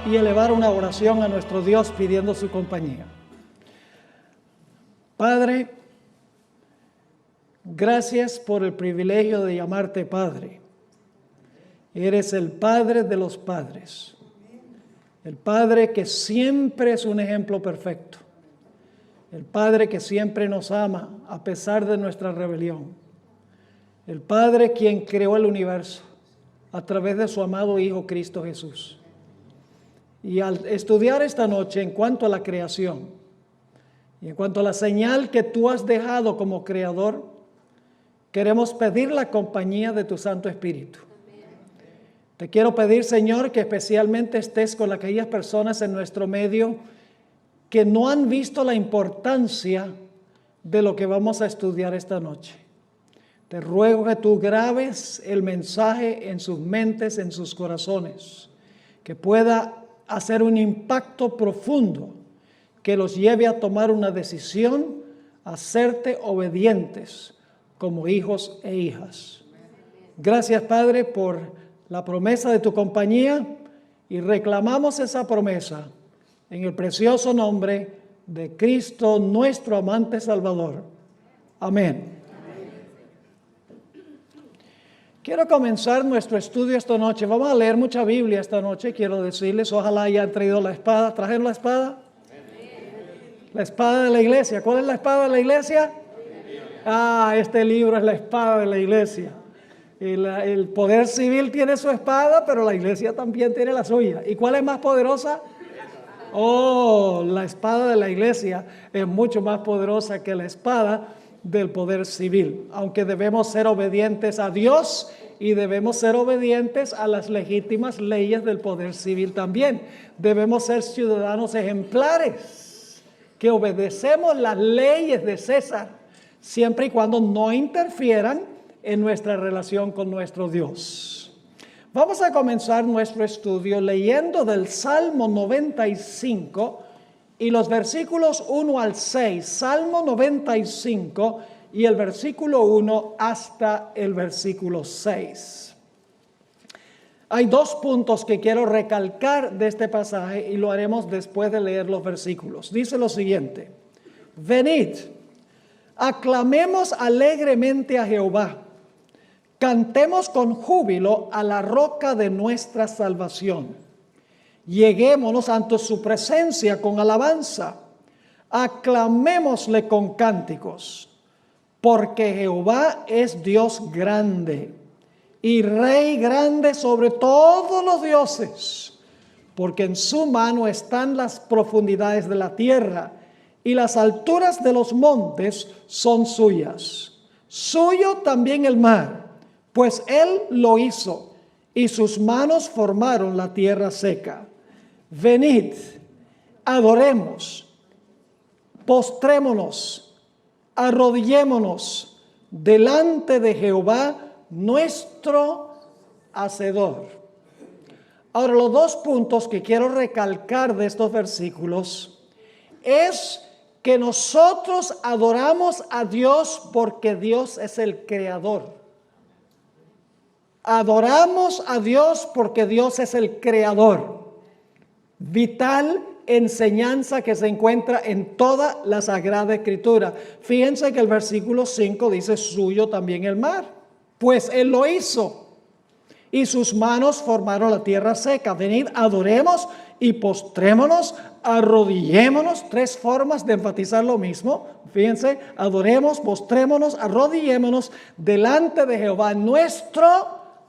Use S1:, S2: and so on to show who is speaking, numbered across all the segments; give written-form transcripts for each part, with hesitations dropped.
S1: y elevar una oración a nuestro Dios pidiendo su compañía. Padre, gracias por el privilegio de llamarte Padre. Eres el Padre de los padres, el Padre que siempre es un ejemplo perfecto, el Padre que siempre nos ama a pesar de nuestra rebelión, el Padre quien creó el universo a través de su amado Hijo Cristo Jesús. Y al estudiar esta noche en cuanto a la creación y en cuanto a la señal que tú has dejado como creador, queremos pedir la compañía de tu Santo Espíritu. Te quiero pedir, Señor, que especialmente estés con aquellas personas en nuestro medio que no han visto la importancia de lo que vamos a estudiar esta noche. Te ruego que tú grabes el mensaje en sus mentes, en sus corazones, que pueda hacer un impacto profundo, que los lleve a tomar una decisión, a serte obedientes como hijos e hijas. Gracias, Padre, por la promesa de tu compañía, y reclamamos esa promesa en el precioso nombre de Cristo, nuestro amante Salvador. Amén. Quiero comenzar nuestro estudio esta noche. Vamos a leer mucha Biblia esta noche. Quiero decirles, ojalá hayan traído la espada. ¿Trajeron la espada? La espada de la iglesia. ¿Cuál es la espada de la iglesia? Este libro es la espada de la iglesia. El poder civil tiene su espada, pero la iglesia también tiene la suya. ¿Y cuál es más poderosa? La espada de la iglesia es mucho más poderosa que la espada del poder civil, aunque debemos ser obedientes a Dios y debemos ser obedientes a las legítimas leyes del poder civil también. Debemos ser ciudadanos ejemplares que obedecemos las leyes de César, siempre y cuando no interfieran en nuestra relación con nuestro Dios. Vamos a comenzar nuestro estudio leyendo del Salmo 95 y los versículos 1 al 6, Salmo 95 y el versículo 1 hasta el versículo 6. Hay dos puntos que quiero recalcar de este pasaje y lo haremos después de leer los versículos. Dice lo siguiente: venid, aclamemos alegremente a Jehová, cantemos con júbilo a la roca de nuestra salvación. Lleguémonos ante su presencia con alabanza, aclamémosle con cánticos, porque Jehová es Dios grande y Rey grande sobre todos los dioses, porque en su mano están las profundidades de la tierra y las alturas de los montes son suyas. Suyo también el mar, pues él lo hizo y sus manos formaron la tierra seca. Venid, adoremos, postrémonos, arrodillémonos delante de Jehová, nuestro Hacedor. Ahora, los dos puntos que quiero recalcar de estos versículos es que nosotros adoramos a Dios porque Dios es el creador. Adoramos a Dios porque Dios es el creador. Vital enseñanza que se encuentra en toda la Sagrada Escritura. Fíjense que el versículo 5 dice: suyo también el mar, pues él lo hizo y sus manos formaron la tierra seca. Venid, adoremos y postrémonos, arrodillémonos. Tres formas de enfatizar lo mismo. Fíjense: adoremos, postrémonos, arrodillémonos delante de Jehová, nuestro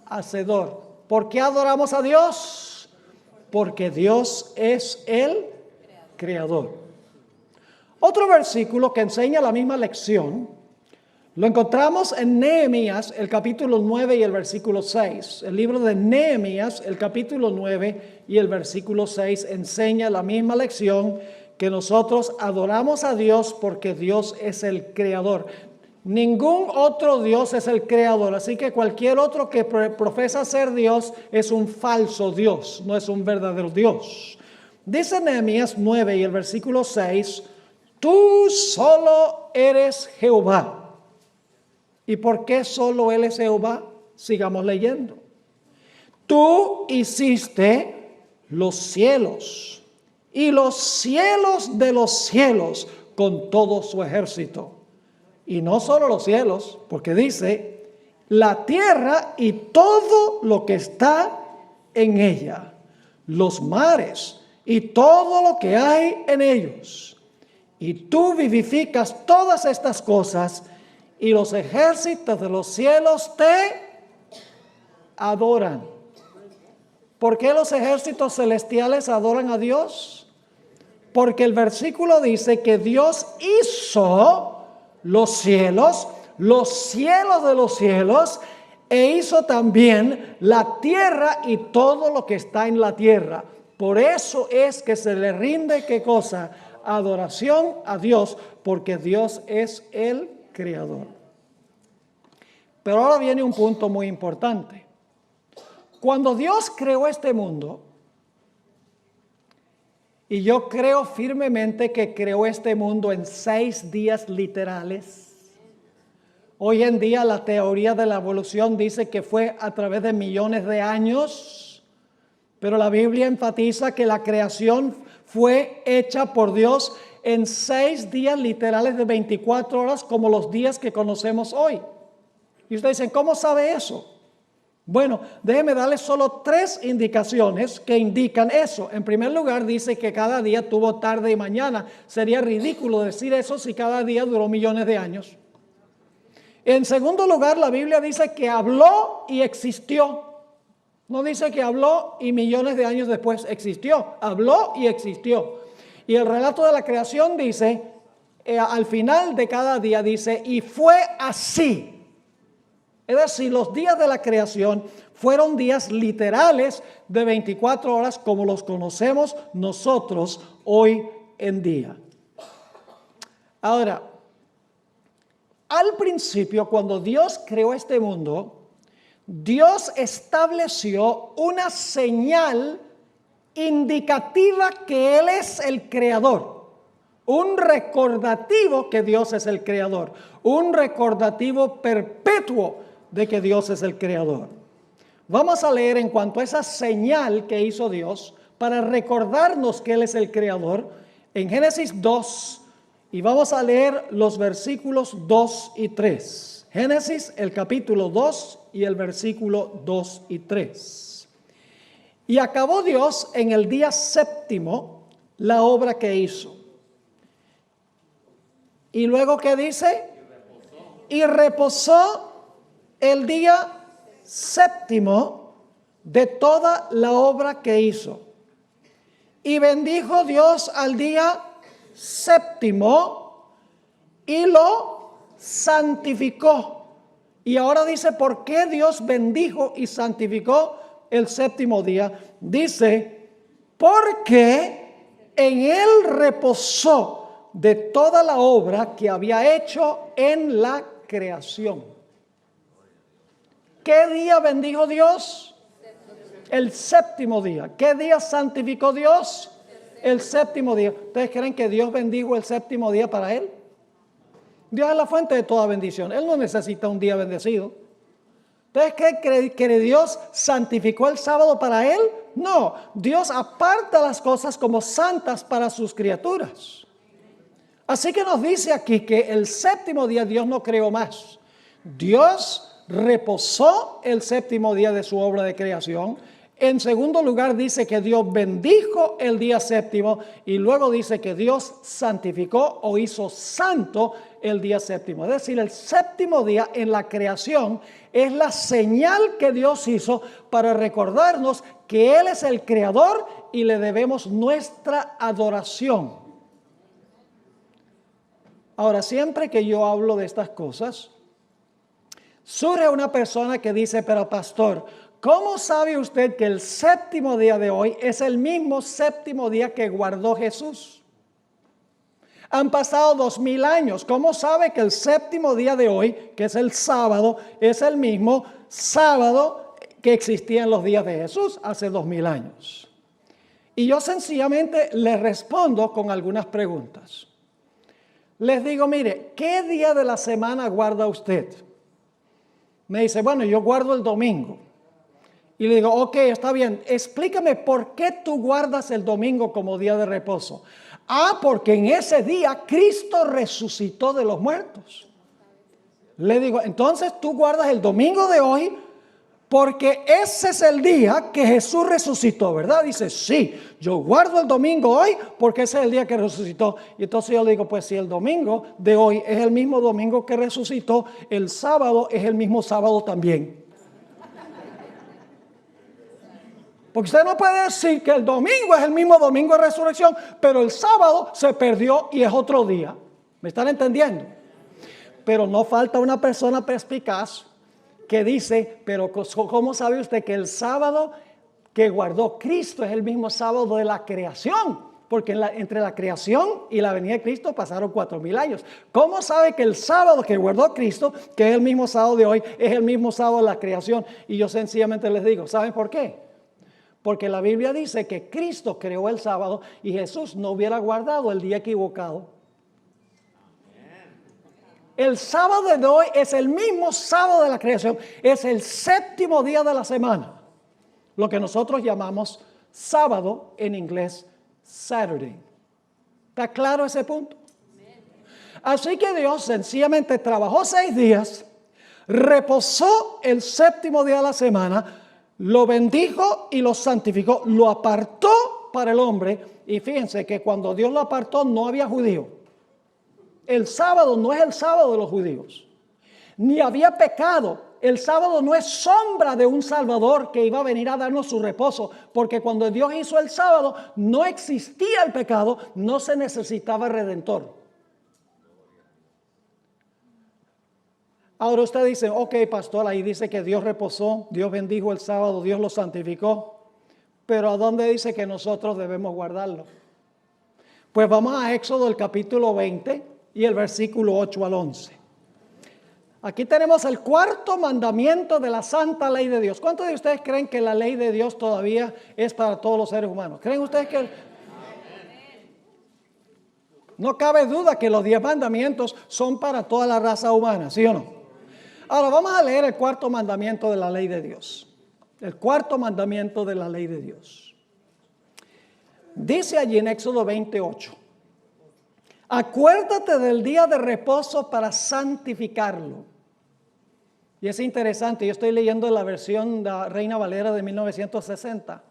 S1: Hacedor. ¿Por qué adoramos a Dios? Porque Dios es el creador. Otro versículo que enseña la misma lección lo encontramos en Nehemías, el capítulo 9 y el versículo 6. El libro de Nehemías, el capítulo 9 y el versículo 6 enseña la misma lección, que nosotros adoramos a Dios porque Dios es el creador. Ningún otro Dios es el creador, así que cualquier otro que profesa ser Dios es un falso Dios, no es un verdadero Dios. Dice Nehemías 9 y el versículo 6: tú solo eres Jehová. ¿Y por qué solo Él es Jehová? Sigamos leyendo. Tú hiciste los cielos y los cielos de los cielos con todo su ejército. Y no solo los cielos, porque dice la tierra y todo lo que está en ella, los mares y todo lo que hay en ellos. Y tú vivificas todas estas cosas y los ejércitos de los cielos te adoran. ¿Por qué los ejércitos celestiales adoran a Dios? Porque el versículo dice que Dios hizo los cielos de los cielos, e hizo también la tierra y todo lo que está en la tierra. Por eso es que se le rinde, ¿qué cosa? Adoración a Dios, porque Dios es el creador. Pero ahora viene un punto muy importante. Cuando Dios creó este mundo, y yo creo firmemente que creó este mundo en 6 días literales. Hoy en día la teoría de la evolución dice que fue a través de millones de años, pero la Biblia enfatiza que la creación fue hecha por Dios en 6 días literales de 24 horas, como los días que conocemos hoy. Y ustedes dicen, ¿cómo sabe eso? Bueno, déjeme darles solo 3 indicaciones que indican eso. En primer lugar, dice que cada día tuvo tarde y mañana. Sería ridículo decir eso si cada día duró millones de años. En segundo lugar, la Biblia dice que habló y existió. No dice que habló y millones de años después existió. Habló y existió. Y el relato de la creación dice, al final de cada día dice, y fue así. Es decir, los días de la creación fueron días literales de 24 horas como los conocemos nosotros hoy en día. Ahora, al principio, cuando Dios creó este mundo, Dios estableció una señal indicativa que Él es el creador. Un recordativo que Dios es el creador. Un recordativo perpetuo de que Dios es el creador. Vamos a leer en cuanto a esa señal que hizo Dios para recordarnos que Él es el creador en Génesis 2, y vamos a leer los versículos 2 y 3. Génesis, el capítulo 2 y el versículo 2 y 3. Y acabó Dios en el día séptimo la obra que hizo. Y luego, ¿qué dice? Y reposó el día séptimo de toda la obra que hizo. Y bendijo Dios al día séptimo y lo santificó. Y ahora dice, ¿por qué Dios bendijo y santificó el séptimo día? Dice, porque en él reposó de toda la obra que había hecho en la creación. ¿Qué día bendijo Dios? El séptimo día. ¿Qué día santificó Dios? El séptimo día. ¿Ustedes creen que Dios bendijo el séptimo día para él? Dios es la fuente de toda bendición. Él no necesita un día bendecido. ¿Ustedes creen que Dios santificó el sábado para él? No. Dios aparta las cosas como santas para sus criaturas. Así que nos dice aquí que el séptimo día Dios no creó más. Dios reposó el séptimo día de su obra de creación. En segundo lugar dice que Dios bendijo el día séptimo, y luego dice que Dios santificó o hizo santo el día séptimo. Es decir, el séptimo día en la creación es la señal que Dios hizo para recordarnos que Él es el creador y le debemos nuestra adoración. Ahora, siempre que yo hablo de estas cosas, surge una persona que dice, pero pastor, ¿cómo sabe usted que el séptimo día de hoy es el mismo séptimo día que guardó Jesús? Han pasado 2000 años. ¿Cómo sabe que el séptimo día de hoy, que es el sábado, es el mismo sábado que existía en los días de Jesús hace 2000 años? Y yo sencillamente le respondo con algunas preguntas. Les digo, mire, ¿qué día de la semana guarda usted? Me dice, bueno, yo guardo el domingo. Y le digo, ok, está bien, explícame por qué tú guardas el domingo como día de reposo. Ah, porque en ese día Cristo resucitó de los muertos. Le digo, entonces tú guardas el domingo de hoy porque ese es el día que Jesús resucitó, ¿verdad? Dice, sí, yo guardo el domingo hoy porque ese es el día que resucitó. Y entonces yo le digo, pues si el domingo de hoy es el mismo domingo que resucitó, el sábado es el mismo sábado también. Porque usted no puede decir que el domingo es el mismo domingo de resurrección, pero el sábado se perdió y es otro día. ¿Me están entendiendo? Pero no falta una persona perspicaz que dice, pero ¿cómo sabe usted que el sábado que guardó Cristo es el mismo sábado de la creación? Porque entre la creación y la venida de Cristo pasaron 4,000 años. ¿Cómo sabe que el sábado que guardó Cristo, que es el mismo sábado de hoy, es el mismo sábado de la creación? Y yo sencillamente les digo, ¿saben por qué? Porque la Biblia dice que Cristo creó el sábado y Jesús no hubiera guardado el día equivocado. El sábado de hoy es el mismo sábado de la creación. Es el séptimo día de la semana. Lo que nosotros llamamos sábado, en inglés, Saturday. ¿Está claro ese punto? Así que Dios sencillamente trabajó 6 días, reposó el séptimo día de la semana, lo bendijo y lo santificó, lo apartó para el hombre. Y fíjense que cuando Dios lo apartó no había judío. El sábado no es el sábado de los judíos, ni había pecado. El sábado no es sombra de un Salvador que iba a venir a darnos su reposo, porque cuando Dios hizo el sábado no existía el pecado, no se necesitaba redentor. Ahora usted dice, ok, pastor, ahí dice que Dios reposó, Dios bendijo el sábado, Dios lo santificó, pero ¿a dónde dice que nosotros debemos guardarlo? Pues vamos a Éxodo, el capítulo 20 y el versículo 8 al 11. Aquí tenemos el 4º mandamiento de la santa ley de Dios. ¿Cuántos de ustedes creen que la ley de Dios todavía es para todos los seres humanos? ¿Creen ustedes que...? No cabe duda que los 10 mandamientos son para toda la raza humana, ¿sí o no? Ahora vamos a leer el 4º mandamiento de la ley de Dios. El 4º mandamiento de la ley de Dios. Dice allí en Éxodo 28. Acuérdate del día de reposo para santificarlo. Y es interesante, yo estoy leyendo la versión de la Reina Valera de 1960.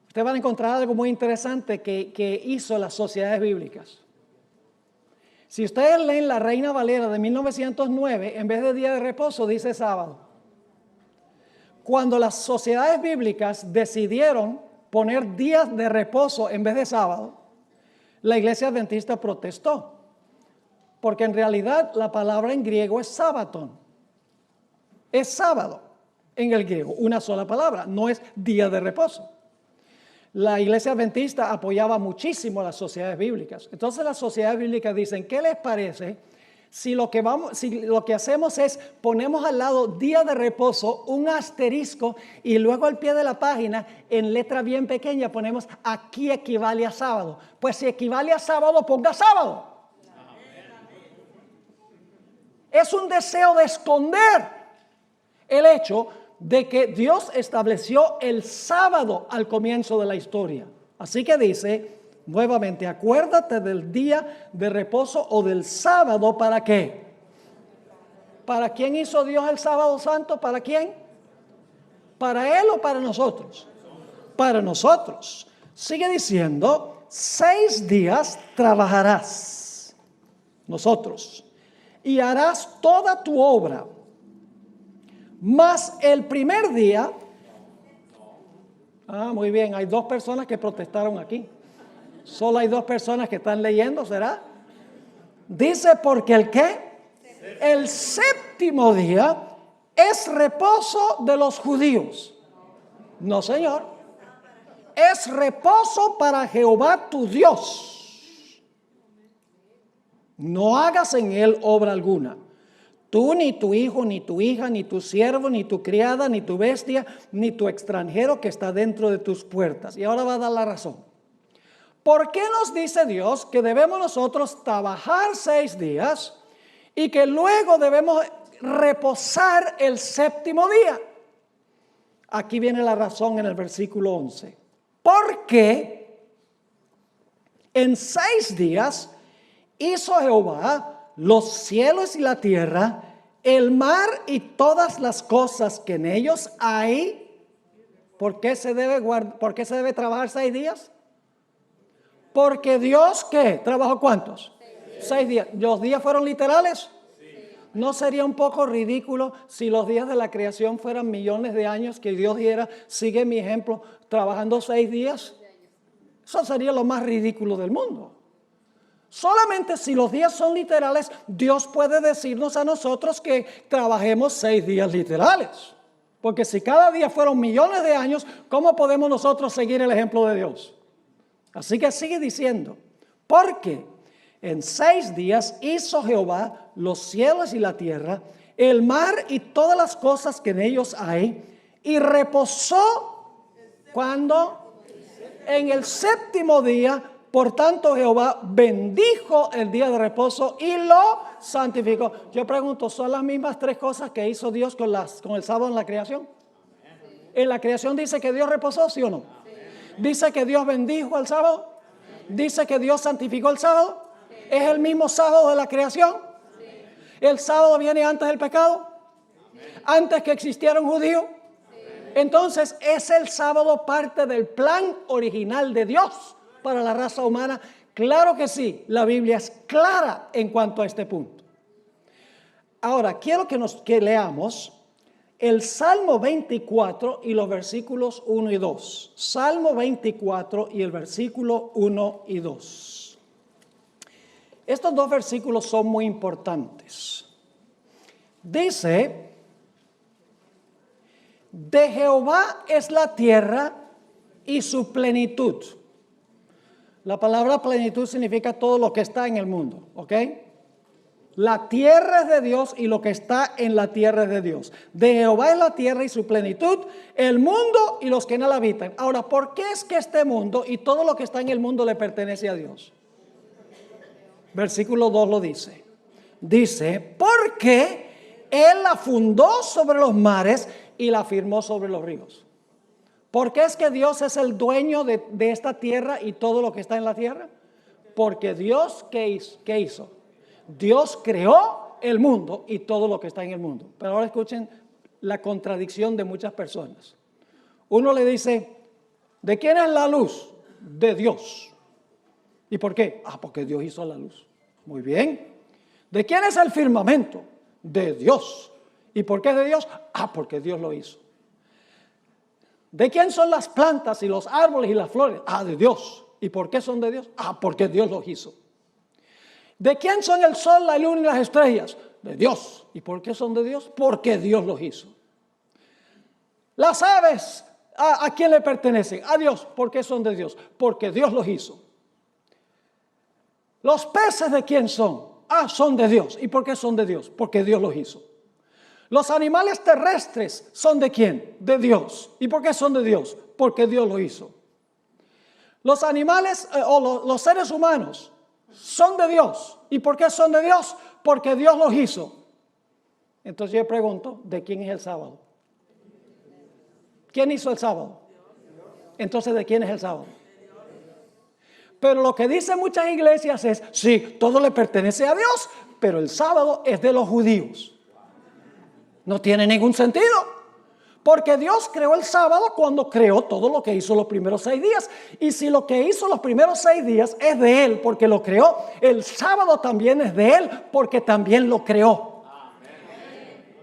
S1: Ustedes van a encontrar algo muy interesante que hizo las sociedades bíblicas. Si ustedes leen la Reina Valera de 1909, en vez de día de reposo dice sábado. Cuando las sociedades bíblicas decidieron poner días de reposo en vez de sábado, la iglesia adventista protestó. Porque en realidad la palabra en griego es sábaton. Es sábado en el griego, una sola palabra, no es día de reposo. La iglesia adventista apoyaba muchísimo a las sociedades bíblicas. Entonces las sociedades bíblicas dicen, ¿qué les parece si lo que hacemos es ponemos al lado día de reposo un asterisco y luego al pie de la página en letra bien pequeña ponemos aquí equivale a sábado? Pues si equivale a sábado, ponga sábado. Es un deseo de esconder el hecho de que Dios estableció el sábado al comienzo de la historia. Así que dice nuevamente, acuérdate del día de reposo o del sábado. ¿Para qué? ¿Para quién hizo Dios el sábado santo? ¿Para quién? ¿Para Él o para nosotros? Para nosotros. Sigue diciendo, 6 días trabajarás, nosotros, y harás toda tu obra. Mas el primer día, muy bien, hay 2 personas que protestaron aquí. Solo hay 2 personas que están leyendo, ¿será? Dice, porque el ¿qué? El séptimo día es reposo de los judíos. No, señor. Es reposo para Jehová tu Dios. No hagas en él obra alguna. Tú, ni tu hijo, ni tu hija, ni tu siervo, ni tu criada, ni tu bestia, ni tu extranjero que está dentro de tus puertas. Y ahora va a dar la razón. ¿Por qué nos dice Dios que debemos nosotros trabajar 6 días y que luego debemos reposar el séptimo día? Aquí viene la razón en el versículo 11. Porque en 6 días hizo Jehová los cielos y la tierra, el mar y todas las cosas que en ellos hay. ¿Por qué se debe trabajar 6 días? Porque Dios, ¿qué? ¿Trabajó cuántos? 6 días. ¿Los días fueron literales? ¿No sería un poco ridículo si los días de la creación fueran millones de años, que Dios dijera, sigue mi ejemplo, trabajando 6 días? Eso sería lo más ridículo del mundo. Solamente si los días son literales, Dios puede decirnos a nosotros que trabajemos 6 días literales. Porque si cada día fueron millones de años, ¿cómo podemos nosotros seguir el ejemplo de Dios? Así que sigue diciendo, porque en 6 días hizo Jehová los cielos y la tierra, el mar y todas las cosas que en ellos hay, y reposó, ¿cuándo? En el 7º día. Por tanto, Jehová bendijo el día de reposo y lo santificó. Yo pregunto, ¿son las mismas 3 cosas que hizo Dios con el sábado en la creación? En la creación dice que Dios reposó, ¿sí o no? Dice que Dios bendijo el sábado. Dice que Dios santificó el sábado. ¿Es el mismo sábado de la creación? ¿El sábado viene antes del pecado? ¿Antes que existiera un judío? Entonces, ¿es el sábado parte del plan original de Dios para la raza humana? Claro que sí, la Biblia es clara en cuanto a este punto. Ahora, quiero que leamos el Salmo 24 y los versículos 1 y 2. Salmo 24 y el versículo 1 y 2. Estos 2 versículos son muy importantes. Dice, de Jehová es la tierra y su plenitud. La palabra plenitud significa todo lo que está en el mundo, ¿ok? La tierra es de Dios y lo que está en la tierra es de Dios. De Jehová es la tierra y su plenitud, el mundo y los que en él habitan. Ahora, ¿por qué es que este mundo y todo lo que está en el mundo le pertenece a Dios? Versículo 2 lo dice. Dice, porque Él la fundó sobre los mares y la firmó sobre los ríos. ¿Por qué es que Dios es el dueño de esta tierra y todo lo que está en la tierra? Porque Dios, ¿qué hizo? Dios creó el mundo y todo lo que está en el mundo. Pero ahora escuchen la contradicción de muchas personas. Uno le dice, ¿de quién es la luz? De Dios. ¿Y por qué? Porque Dios hizo la luz. Muy bien. ¿De quién es el firmamento? De Dios. ¿Y por qué es de Dios? Porque Dios lo hizo. ¿De quién son las plantas y los árboles y las flores? De Dios. ¿Y por qué son de Dios? Porque Dios los hizo. ¿De quién son el sol, la luna y las estrellas? De Dios. ¿Y por qué son de Dios? Porque Dios los hizo. Las aves, ¿a quién le pertenecen? A Dios. ¿Por qué son de Dios? Porque Dios los hizo. ¿Los peces de quién son? Son de Dios. ¿Y por qué son de Dios? Porque Dios los hizo. ¿Los animales terrestres son de quién? De Dios. ¿Y por qué son de Dios? Porque Dios lo hizo. Los animales los seres humanos son de Dios. ¿Y por qué son de Dios? Porque Dios los hizo. Entonces yo pregunto, ¿de quién es el sábado? ¿Quién hizo el sábado? Entonces, ¿de quién es el sábado? Pero lo que dicen muchas iglesias es, sí, todo le pertenece a Dios, pero el sábado es de los judíos. No tiene ningún sentido, porque Dios creó el sábado cuando creó todo lo que hizo los primeros 6 días. Y si lo que hizo los primeros 6 días es de Él porque lo creó, el sábado también es de Él porque también lo creó.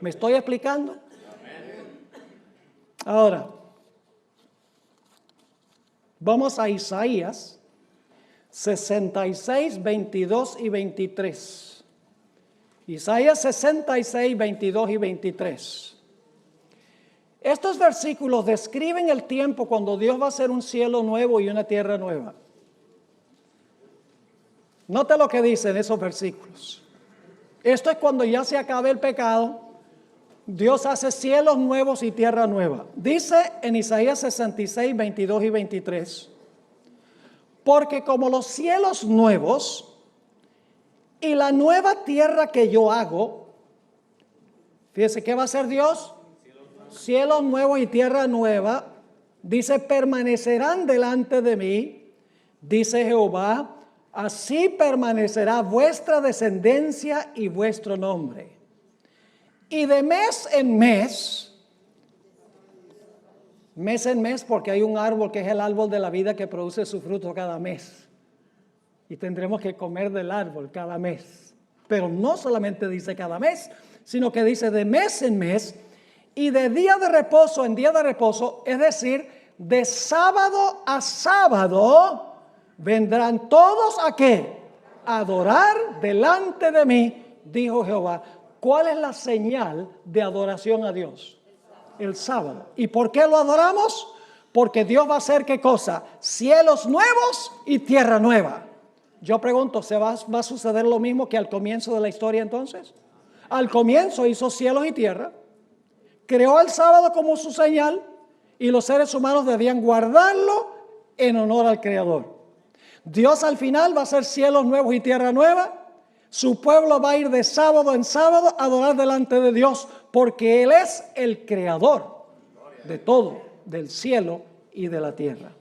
S1: ¿Me estoy explicando? Ahora, vamos a Isaías 66, 22 y 23. Isaías 66, 22 y 23. Estos versículos describen el tiempo cuando Dios va a hacer un cielo nuevo y una tierra nueva. Note lo que dicen esos versículos. Esto es cuando ya se acabe el pecado. Dios hace cielos nuevos y tierra nueva. Dice en Isaías 66, 22 y 23. Porque como los cielos nuevos y la nueva tierra que yo hago, fíjese, ¿qué va a hacer Dios? cielos nuevos y tierra nueva, dice, permanecerán delante de mí, dice Jehová, así permanecerá vuestra descendencia y vuestro nombre. Y de mes en mes porque hay un árbol que es el árbol de la vida que produce su fruto cada mes. Y tendremos que comer del árbol cada mes. Pero no solamente dice cada mes, sino que dice de mes en mes y de día de reposo en día de reposo, es decir, de sábado a sábado, vendrán todos ¿a qué? A adorar delante de mí, dijo Jehová. ¿Cuál es la señal de adoración a Dios? El sábado. ¿Y por qué lo adoramos? Porque Dios va a hacer ¿qué cosa? Cielos nuevos y tierra nueva. Yo pregunto, ¿va a suceder lo mismo que al comienzo de la historia entonces? Al comienzo hizo cielos y tierra, creó el sábado como su señal y los seres humanos debían guardarlo en honor al Creador. Dios al final va a hacer cielos nuevos y tierra nueva. Su pueblo va a ir de sábado en sábado a adorar delante de Dios porque Él es el creador de todo, del cielo y de la tierra.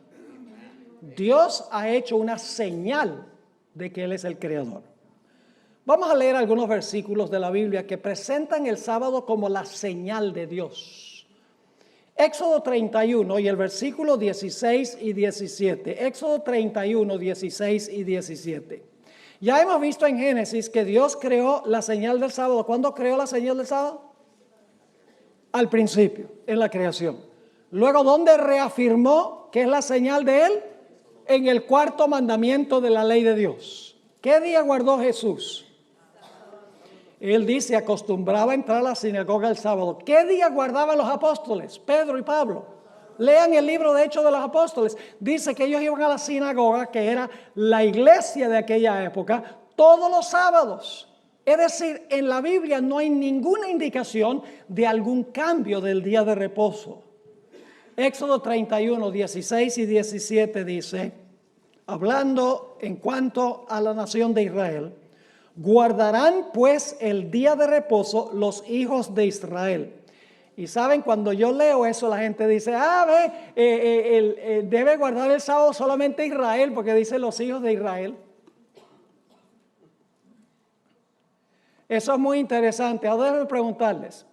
S1: Dios ha hecho una señal de que Él es el creador. Vamos a leer algunos versículos de la Biblia que presentan el sábado como la señal de Dios. Éxodo 31 y el versículo 16 y 17. Éxodo 31, 16 y 17. Ya hemos visto en Génesis que Dios creó la señal del sábado. ¿Cuándo creó la señal del sábado? Al principio, en la creación. Luego, ¿dónde reafirmó que es la señal de Él? En el cuarto mandamiento de la ley de Dios. ¿Qué día guardó Jesús? Él dice, acostumbraba a entrar a la sinagoga el sábado. ¿Qué día guardaban los apóstoles? Pedro y Pablo. Lean el libro de Hechos de los Apóstoles. Dice que ellos iban a la sinagoga, que era la iglesia de aquella época, todos los sábados. Es decir, en la Biblia no hay ninguna indicación de algún cambio del día de reposo. Éxodo 31, 16 y 17 dice, hablando en cuanto a la nación de Israel, guardarán pues el día de reposo los hijos de Israel. Y saben, cuando yo leo eso, la gente dice, debe guardar el sábado solamente Israel, porque dice los hijos de Israel. Eso es muy interesante. Ahora déjenme preguntarles,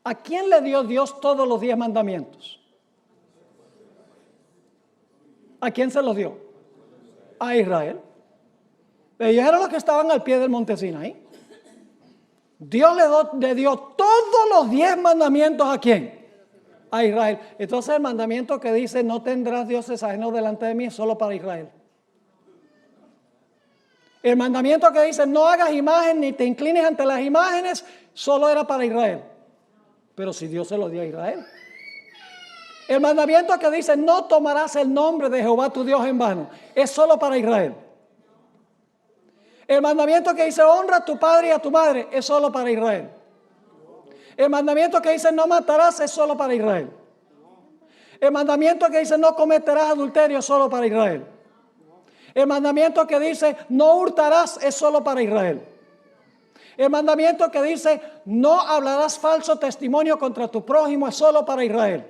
S1: ¿a quién le dio Dios todos los 10 mandamientos? ¿A quién se los dio? A Israel. Ellos eran los que estaban al pie del monte Sinaí. Dios le dio todos los 10 mandamientos ¿a quién? A Israel. Entonces el mandamiento que dice no tendrás dioses ajenos delante de mí es solo para Israel. El mandamiento que dice no hagas imagen ni te inclines ante las imágenes solo era para Israel. Pero si Dios se lo dio a Israel. El mandamiento que dice no tomarás el nombre de Jehová tu Dios en vano es solo para Israel. El mandamiento que dice honra a tu padre y a tu madre es solo para Israel. El mandamiento que dice no matarás es solo para Israel. El mandamiento que dice no cometerás adulterio es solo para Israel. El mandamiento que dice no hurtarás es solo para Israel. El mandamiento que dice no hablarás falso testimonio contra tu prójimo es solo para Israel.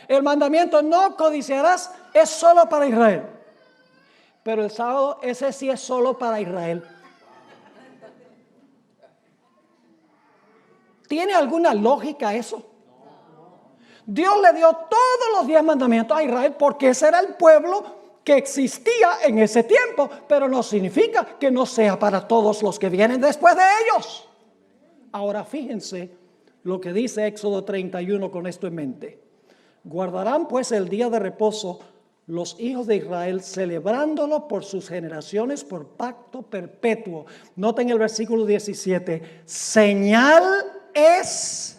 S1: El mandamiento no codiciarás es solo para Israel. Pero el sábado ese sí es solo para Israel. ¿Tiene alguna lógica eso? Dios le dio todos los 10 mandamientos a Israel porque ese era el pueblo que existía en ese tiempo, pero no significa que no sea para todos los que vienen después de ellos. Ahora fíjense lo que dice Éxodo 31 con esto en mente. Guardarán pues el día de reposo los hijos de Israel, celebrándolo por sus generaciones por pacto perpetuo. Noten el versículo 17. Señal es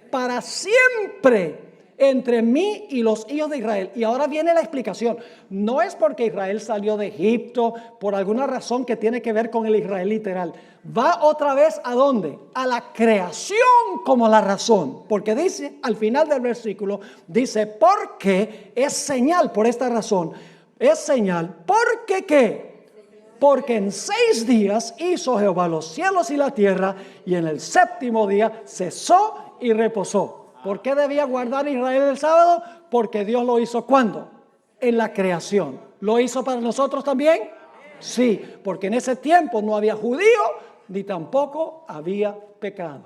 S1: para siempre entre mí y los hijos de Israel. Y ahora viene la explicación. No es porque Israel salió de Egipto por alguna razón que tiene que ver con el Israel literal. Va otra vez ¿a dónde? A la creación como la razón. Porque dice, al final del versículo, dice, porque es señal por esta razón. Es señal, ¿porque qué? Porque en 6 días hizo Jehová los cielos y la tierra, y en el 7º día cesó y reposó. ¿Por qué debía guardar Israel el sábado? Porque Dios lo hizo ¿cuándo? En la creación. ¿Lo hizo para nosotros también? Sí, porque en ese tiempo no había judío ni tampoco había pecado.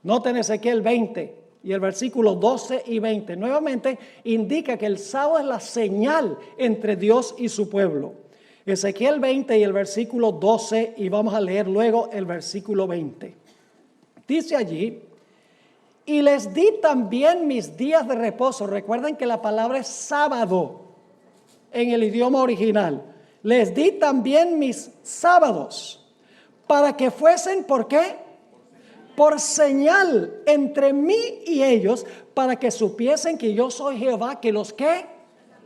S1: Noten Ezequiel 20 y el versículo 12 y 20. Nuevamente indica que el sábado es la señal entre Dios y su pueblo. Ezequiel 20 y el versículo 12 y vamos a leer luego el versículo 20. Dice allí: y les di también mis días de reposo. Recuerden que la palabra es sábado en el idioma original. Les di también mis sábados para que fuesen, ¿por qué? Por señal entre mí y ellos, para que supiesen que yo soy Jehová, que los ¿qué?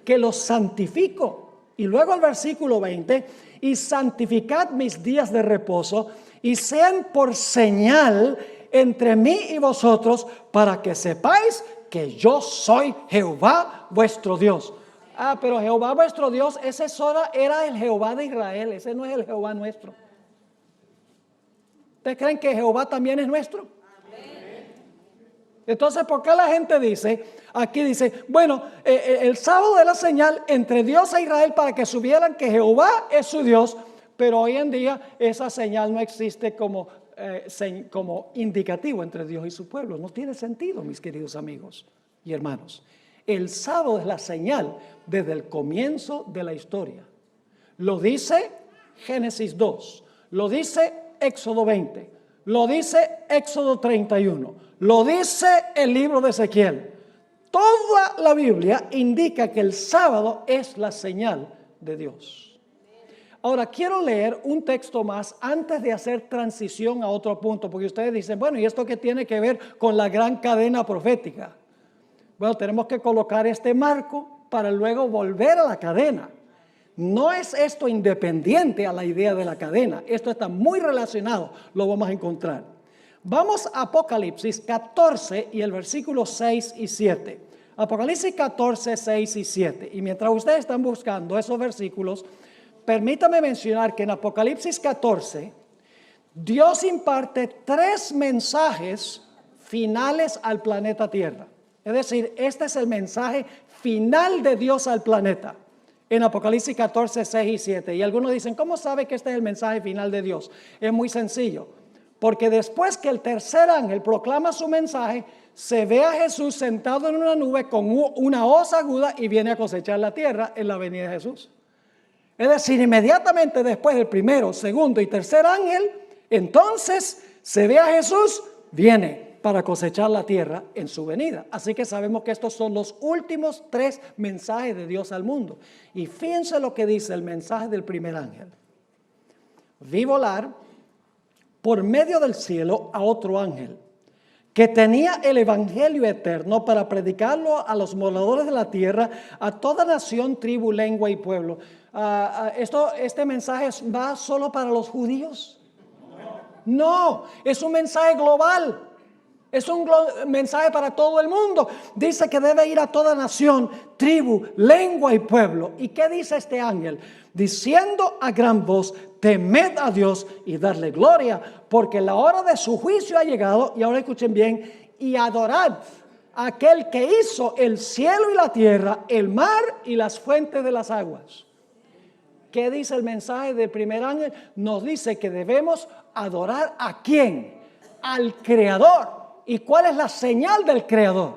S1: Que los santifico. Y luego el versículo 20: y santificad mis días de reposo y sean por señal entre mí y vosotros, para que sepáis que yo soy Jehová vuestro Dios. Pero Jehová vuestro Dios, ese solo era el Jehová de Israel, ese no es el Jehová nuestro. ¿Ustedes creen que Jehová también es nuestro? Entonces, ¿por qué la gente dice, aquí dice, bueno, el sábado es la señal entre Dios e Israel para que supieran que Jehová es su Dios, pero hoy en día esa señal no existe como indicativo entre Dios y su pueblo? No tiene sentido, mis queridos amigos y hermanos. El sábado es la señal desde el comienzo de la historia. Lo dice Génesis 2, lo dice Éxodo 20, lo dice Éxodo 31, lo dice el libro de Ezequiel. Toda la Biblia indica que el sábado es la señal de Dios. Ahora quiero leer un texto más antes de hacer transición a otro punto, porque ustedes dicen, bueno, ¿y esto qué tiene que ver con la gran cadena profética? Bueno, tenemos que colocar este marco para luego volver a la cadena. No es esto independiente a la idea de la cadena. Esto está muy relacionado, lo vamos a encontrar. Vamos a Apocalipsis 14 y el versículo 6 y 7. Apocalipsis 14, 6 y 7. Y mientras ustedes están buscando esos versículos, permítame mencionar que en Apocalipsis 14, Dios imparte 3 mensajes finales al planeta Tierra. Es decir, este es el mensaje final de Dios al planeta. En Apocalipsis 14, 6 y 7. Y algunos dicen, ¿cómo sabe que este es el mensaje final de Dios? Es muy sencillo. Porque después que el tercer ángel proclama su mensaje, se ve a Jesús sentado en una nube con una hoz aguda y viene a cosechar la tierra en la venida de Jesús. Es decir, inmediatamente después del primero, segundo y tercer ángel, entonces se ve a Jesús, viene para cosechar la tierra en su venida. Así que sabemos que estos son los últimos 3 mensajes de Dios al mundo. Y fíjense lo que dice el mensaje del primer ángel. Vi volar por medio del cielo a otro ángel que tenía el evangelio eterno para predicarlo a los moradores de la tierra, a toda nación, tribu, lengua y pueblo. ¿Este mensaje va solo para los judíos? No, es un mensaje global. Es un mensaje para todo el mundo. Dice que debe ir a toda nación, tribu, lengua y pueblo. ¿Y qué dice este ángel? Diciendo a gran voz, temed a Dios y darle gloria, porque la hora de su juicio ha llegado. Y ahora escuchen bien, y adorad a aquel que hizo el cielo y la tierra, el mar y las fuentes de las aguas. ¿Qué dice el mensaje del primer ángel? Nos dice que debemos adorar ¿a quién? Al Creador. ¿Y cuál es la señal del Creador?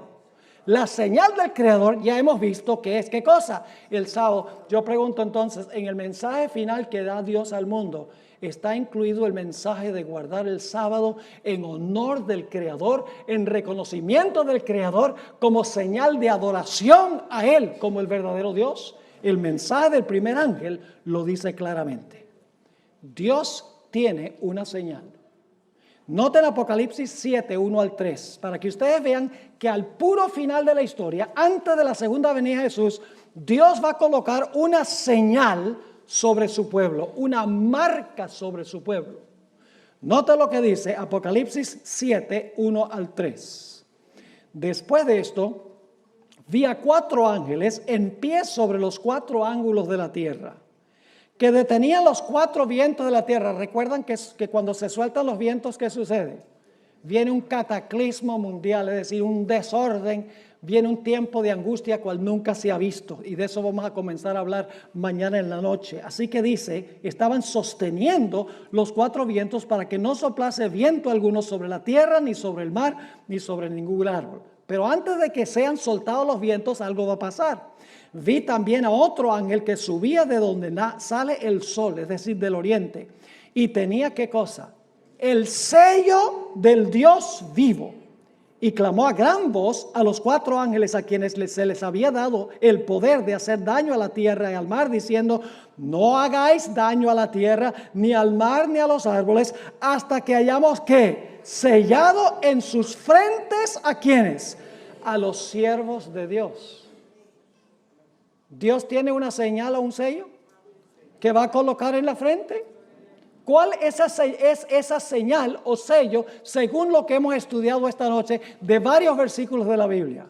S1: La señal del Creador ya hemos visto que es ¿qué cosa? El sábado. Yo pregunto entonces, en el mensaje final que da Dios al mundo, ¿está incluido el mensaje de guardar el sábado en honor del Creador, en reconocimiento del Creador, como señal de adoración a Él como el verdadero Dios? El mensaje del primer ángel lo dice claramente. Dios tiene una señal. Noten Apocalipsis 7, 1 al 3, para que ustedes vean que al puro final de la historia, antes de la segunda venida de Jesús, Dios va a colocar una señal sobre su pueblo, una marca sobre su pueblo. Noten lo que dice Apocalipsis 7, 1 al 3. Después de esto, vi a 4 ángeles en pie sobre los 4 ángulos de la tierra, que detenían los 4 vientos de la tierra. Recuerdan que cuando se sueltan los vientos, ¿qué sucede? Viene un cataclismo mundial, es decir, un desorden. Viene un tiempo de angustia cual nunca se ha visto. Y de eso vamos a comenzar a hablar mañana en la noche. Así que dice, estaban sosteniendo los 4 vientos para que no soplase viento alguno sobre la tierra, ni sobre el mar, ni sobre ningún árbol. Pero antes de que sean soltados los vientos, algo va a pasar. Vi también a otro ángel que subía de donde sale el sol, es decir, del oriente. Y tenía, ¿qué cosa? El sello del Dios vivo. Y clamó a gran voz a los 4 ángeles a quienes se les había dado el poder de hacer daño a la tierra y al mar, diciendo: no hagáis daño a la tierra, ni al mar, ni a los árboles, hasta que hayamos, ¿qué? Sellado en sus frentes, ¿a quiénes? A los siervos de Dios. ¿Dios tiene una señal o un sello que va a colocar en la frente? ¿Cuál es esa señal o sello según lo que hemos estudiado esta noche de varios versículos de la Biblia?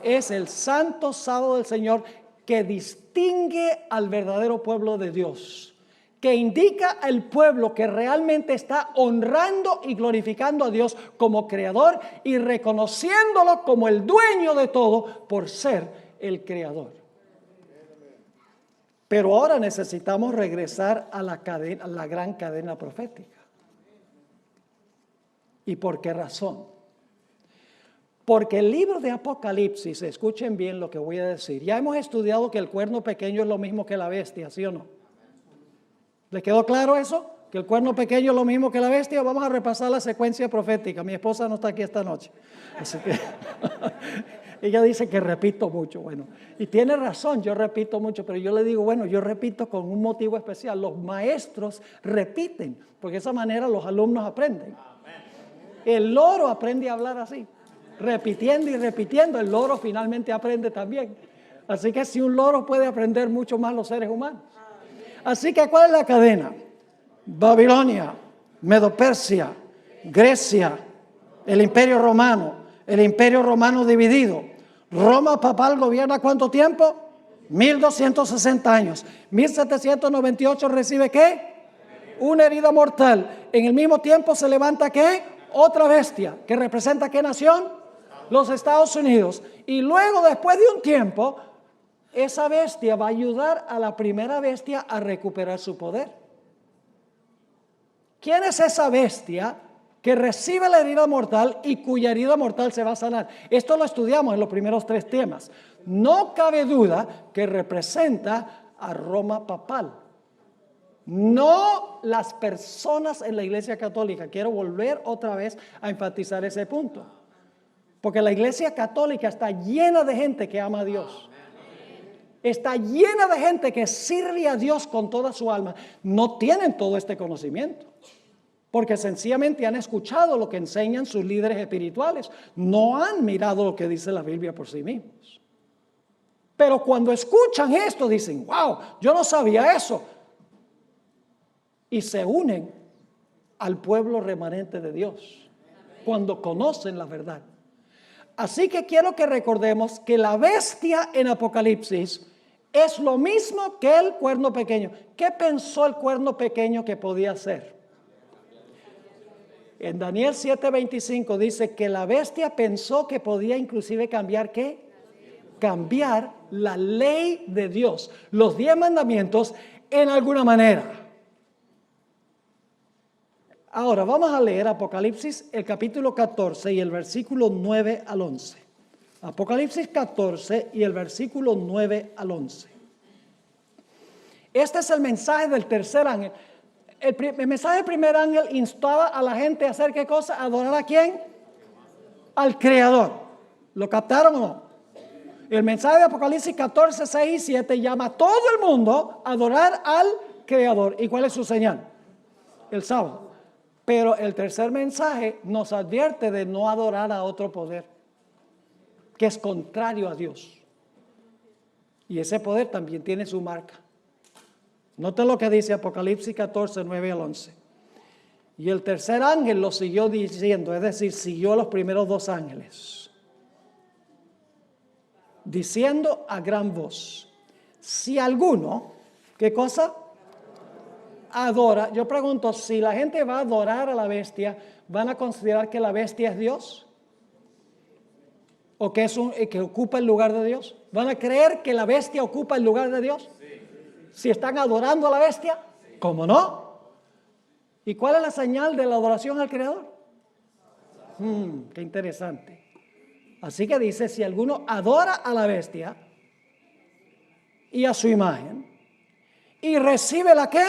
S1: Es el santo sábado del Señor que distingue al verdadero pueblo de Dios, que indica al pueblo que realmente está honrando y glorificando a Dios como creador y reconociéndolo como el dueño de todo por ser el creador. Pero ahora necesitamos regresar a la gran cadena profética. ¿Y por qué razón? Porque el libro de Apocalipsis, escuchen bien lo que voy a decir. Ya hemos estudiado que el cuerno pequeño es lo mismo que la bestia, ¿sí o no? ¿Les quedó claro eso? ¿Que el cuerno pequeño es lo mismo que la bestia? Vamos a repasar la secuencia profética. Mi esposa no está aquí esta noche, así que ella dice que repito mucho. Bueno, y tiene razón, yo repito mucho, pero yo le digo, bueno, yo repito con un motivo especial. Los maestros repiten, porque de esa manera los alumnos aprenden. El loro aprende a hablar así, repitiendo y repitiendo. El loro finalmente aprende también. Así que si un loro puede aprender mucho más los seres humanos. Así que ¿cuál es la cadena? Babilonia, Medo-Persia, Grecia, el Imperio Romano. El Imperio Romano dividido. Roma papal gobierna ¿cuánto tiempo? 1260 años. 1798 recibe ¿qué? Una herida mortal. En el mismo tiempo se levanta ¿qué? Otra bestia. ¿Que representa qué nación? Los Estados Unidos. Y luego, después de un tiempo, esa bestia va a ayudar a la primera bestia a recuperar su poder. ¿Quién es esa bestia que recibe la herida mortal y cuya herida mortal se va a sanar? Esto lo estudiamos en los primeros 3 temas. No cabe duda que representa a Roma papal, no las personas en la Iglesia Católica. Quiero volver otra vez a enfatizar ese punto, porque la Iglesia Católica está llena de gente que ama a Dios. Está llena de gente que sirve a Dios con toda su alma. No tienen todo este conocimiento, porque sencillamente han escuchado lo que enseñan sus líderes espirituales. No han mirado lo que dice la Biblia por sí mismos. Pero cuando escuchan esto dicen, wow, yo no sabía eso. Y se unen al pueblo remanente de Dios cuando conocen la verdad. Así que quiero que recordemos que la bestia en Apocalipsis es lo mismo que el cuerno pequeño. ¿Qué pensó el cuerno pequeño que podía hacer? En Daniel 7:25 dice que la bestia pensó que podía inclusive cambiar ¿qué? Cambiar la ley de Dios, los 10 mandamientos en alguna manera. Ahora vamos a leer Apocalipsis, el capítulo 14 y el versículo 9 al 11. Apocalipsis 14 y el versículo 9 al 11. Este es el mensaje del tercer ángel. El mensaje del primer ángel instaba a la gente a hacer ¿qué cosa? ¿Adorar a quién? Al Creador. ¿Lo captaron o no? El mensaje de Apocalipsis 14, 6 y 7 llama a todo el mundo a adorar al Creador. ¿Y cuál es su señal? El sábado. Pero el tercer mensaje nos advierte de no adorar a otro poder, que es contrario a Dios. Y ese poder también tiene su marca. Noten lo que dice Apocalipsis 14, 9 al 11. Y el tercer ángel lo siguió diciendo, es decir, siguió a los primeros 2 ángeles, diciendo a gran voz, si alguno, ¿qué cosa? adora, yo pregunto, si la gente va a adorar a la bestia, ¿van a considerar que la bestia es Dios? ¿O que que ocupa el lugar de Dios? ¿Van a creer que la bestia ocupa el lugar de Dios? Si están adorando a la bestia, ¿cómo no? ¿Y cuál es la señal de la adoración al Creador? Qué interesante. Así que dice, si alguno adora a la bestia y a su imagen y recibe la ¿qué?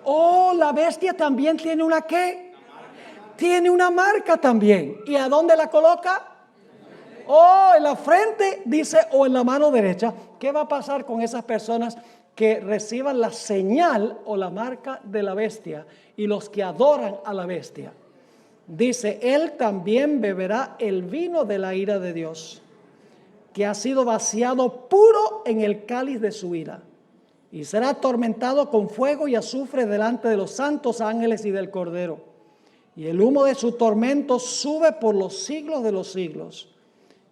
S1: Oh, la bestia también tiene una ¿qué? Tiene una marca también. ¿Y a dónde la coloca? Oh, en la frente, dice, o en la mano derecha. ¿Qué va a pasar con esas personas que reciban la señal o la marca de la bestia y los que adoran a la bestia? Dice, él también beberá el vino de la ira de Dios, que ha sido vaciado puro en el cáliz de su ira, y será atormentado con fuego y azufre delante de los santos ángeles y del Cordero. Y el humo de su tormento sube por los siglos de los siglos.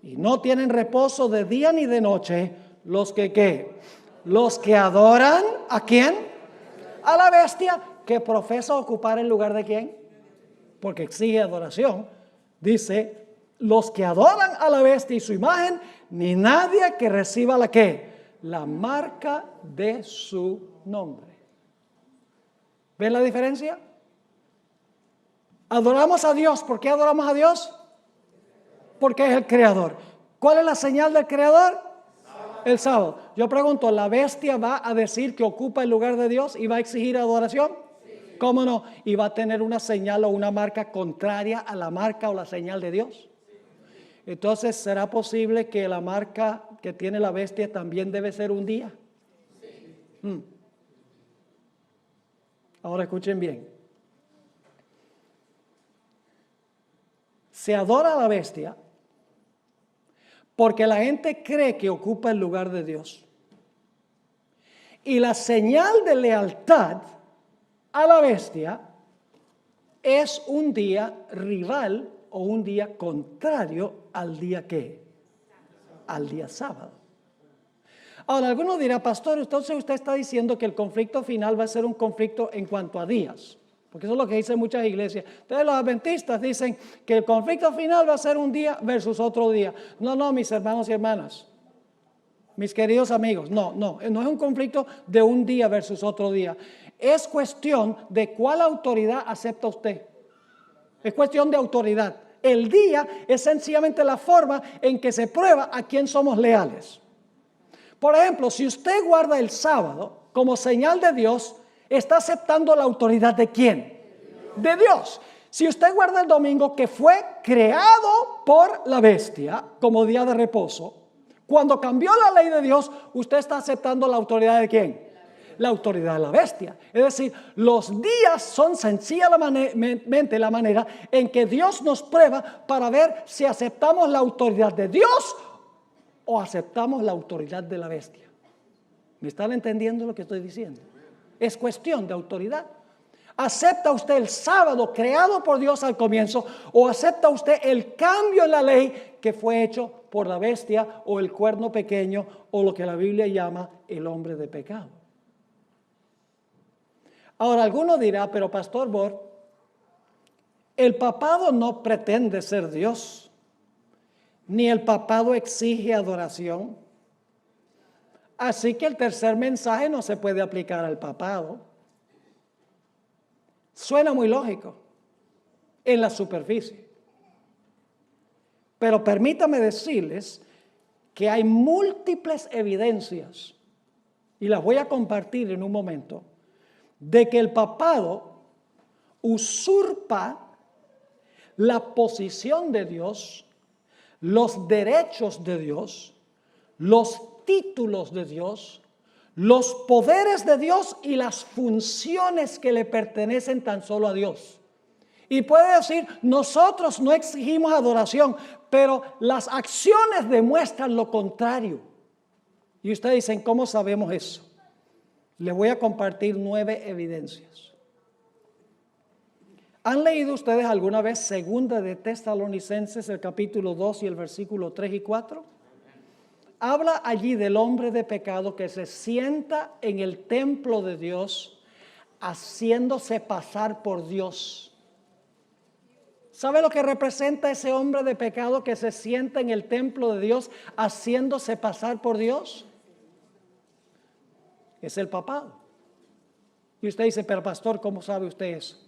S1: Y no tienen reposo de día ni de noche los que ¿qué? Los que adoran ¿a quién? A la bestia, que profesa ocupar el lugar de ¿quién? Porque exige adoración. Dice, los que adoran a la bestia y su imagen, ni nadie que reciba la ¿qué? La marca de su nombre. ¿Ven la diferencia? Adoramos a Dios. ¿Por qué adoramos a Dios? Porque es el Creador. ¿Cuál es la señal del Creador? El sábado. Yo pregunto, ¿la bestia va a decir que ocupa el lugar de Dios y va a exigir adoración? ¿Cómo no? ¿Y va a tener una señal o una marca contraria a la marca o la señal de Dios? Entonces, ¿será posible que la marca que tiene la bestia también debe ser un día? Ahora escuchen bien. Se adora a la bestia porque la gente cree que ocupa el lugar de Dios. Y la señal de lealtad a la bestia es un día rival o un día contrario al día ¿qué? Al día sábado. Ahora, alguno dirá, pastor, entonces usted está diciendo que el conflicto final va a ser un conflicto en cuanto a días. Porque eso es lo que dicen muchas iglesias. Entonces los adventistas dicen que el conflicto final va a ser un día versus otro día. No, mis hermanos y hermanas. Mis queridos amigos, no es un conflicto de un día versus otro día. Es cuestión de cuál autoridad acepta usted. Es cuestión de autoridad. El día es sencillamente la forma en que se prueba a quién somos leales. Por ejemplo, si usted guarda el sábado como señal de Dios, ¿está aceptando la autoridad de quién? De Dios. Si usted guarda el domingo, que fue creado por la bestia como día de reposo, cuando cambió la ley de Dios, usted está aceptando la autoridad de quién? La autoridad de la bestia. Es decir, los días son sencillamente la manera en que Dios nos prueba para ver si aceptamos la autoridad de Dios o aceptamos la autoridad de la bestia. ¿Me están entendiendo lo que estoy diciendo? Es cuestión de autoridad. ¿Acepta usted el sábado creado por Dios al comienzo o acepta usted el cambio en la ley que fue hecho por la bestia o el cuerno pequeño o lo que la Biblia llama el hombre de pecado? Ahora, alguno dirá, pero Pastor Bor, el papado no pretende ser Dios, ni el papado exige adoración. Así que el tercer mensaje no se puede aplicar al papado. Suena muy lógico en la superficie. Pero permítame decirles que hay múltiples evidencias, y las voy a compartir en un momento, de que el papado usurpa la posición de Dios, los derechos de Dios, los títulos de Dios, los poderes de Dios y las funciones que le pertenecen tan solo a Dios. Y puede decir, nosotros no exigimos adoración, pero las acciones demuestran lo contrario. Y ustedes dicen, ¿cómo sabemos eso? Les voy a compartir 9 evidencias. ¿Han leído ustedes alguna vez Segunda de Tesalonicenses, el capítulo 2 y el versículo 3 y 4? Habla allí del hombre de pecado que se sienta en el templo de Dios haciéndose pasar por Dios. ¿Sabe lo que representa ese hombre de pecado que se sienta en el templo de Dios haciéndose pasar por Dios? Es el papado. Y usted dice, pero pastor, ¿cómo sabe usted eso?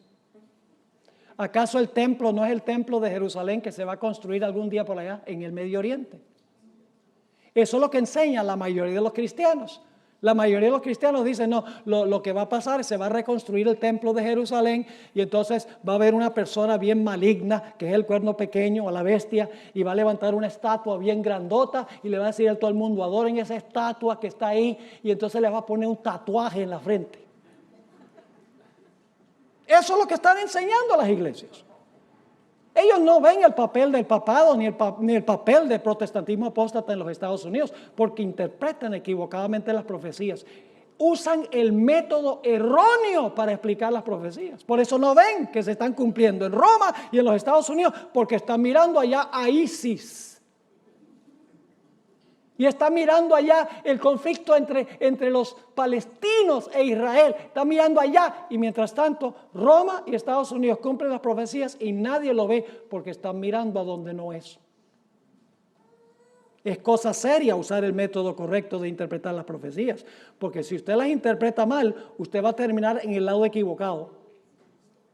S1: ¿Acaso el templo no es el templo de Jerusalén que se va a construir algún día por allá en el Medio Oriente? Eso es lo que enseña la mayoría de los cristianos. La mayoría de los cristianos dicen, no, lo que va a pasar es se va a reconstruir el templo de Jerusalén y entonces va a haber una persona bien maligna, que es el cuerno pequeño o la bestia, y va a levantar una estatua bien grandota y le va a decir a todo el mundo, adoren esa estatua que está ahí, y entonces le va a poner un tatuaje en la frente. Eso es lo que están enseñando las iglesias. Ellos no ven el papel del papado ni el papel del protestantismo apóstata en los Estados Unidos, porque interpretan equivocadamente las profecías. Usan el método erróneo para explicar las profecías. Por eso no ven que se están cumpliendo en Roma y en los Estados Unidos, porque están mirando allá a ISIS. Y está mirando allá el conflicto entre los palestinos e Israel. Está mirando allá y mientras tanto Roma y Estados Unidos cumplen las profecías y nadie lo ve porque están mirando a donde no es. Es cosa seria usar el método correcto de interpretar las profecías, porque si usted las interpreta mal, usted va a terminar en el lado equivocado.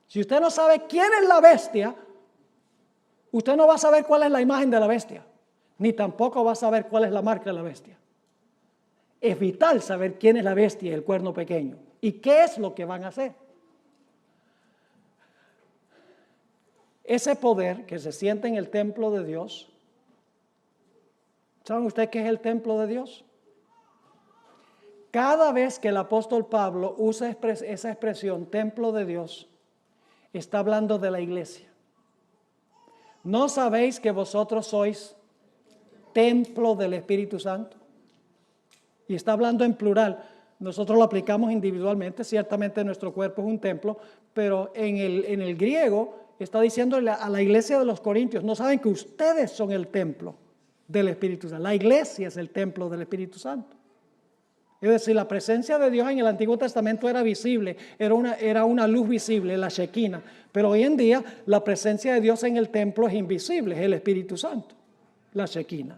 S1: Si usted no sabe quién es la bestia, usted no va a saber cuál es la imagen de la bestia. Ni tampoco va a saber cuál es la marca de la bestia. Es vital saber quién es la bestia y el cuerno pequeño. ¿Y qué es lo que van a hacer? Ese poder que se siente en el templo de Dios. ¿Saben ustedes qué es el templo de Dios? Cada vez que el apóstol Pablo usa esa expresión, templo de Dios, está hablando de la iglesia. ¿No sabéis que vosotros sois templo del Espíritu Santo? Y está hablando en plural. Nosotros lo aplicamos individualmente, ciertamente nuestro cuerpo es un templo, pero en el griego está diciéndole a la iglesia de los Corintios, no saben que ustedes son el templo del Espíritu Santo. La iglesia es el templo del Espíritu Santo. Es decir, la presencia de Dios en el Antiguo Testamento era visible, era una luz visible, la Shekinah, pero hoy en día la presencia de Dios en el templo es invisible, es el Espíritu Santo. La Shekinah.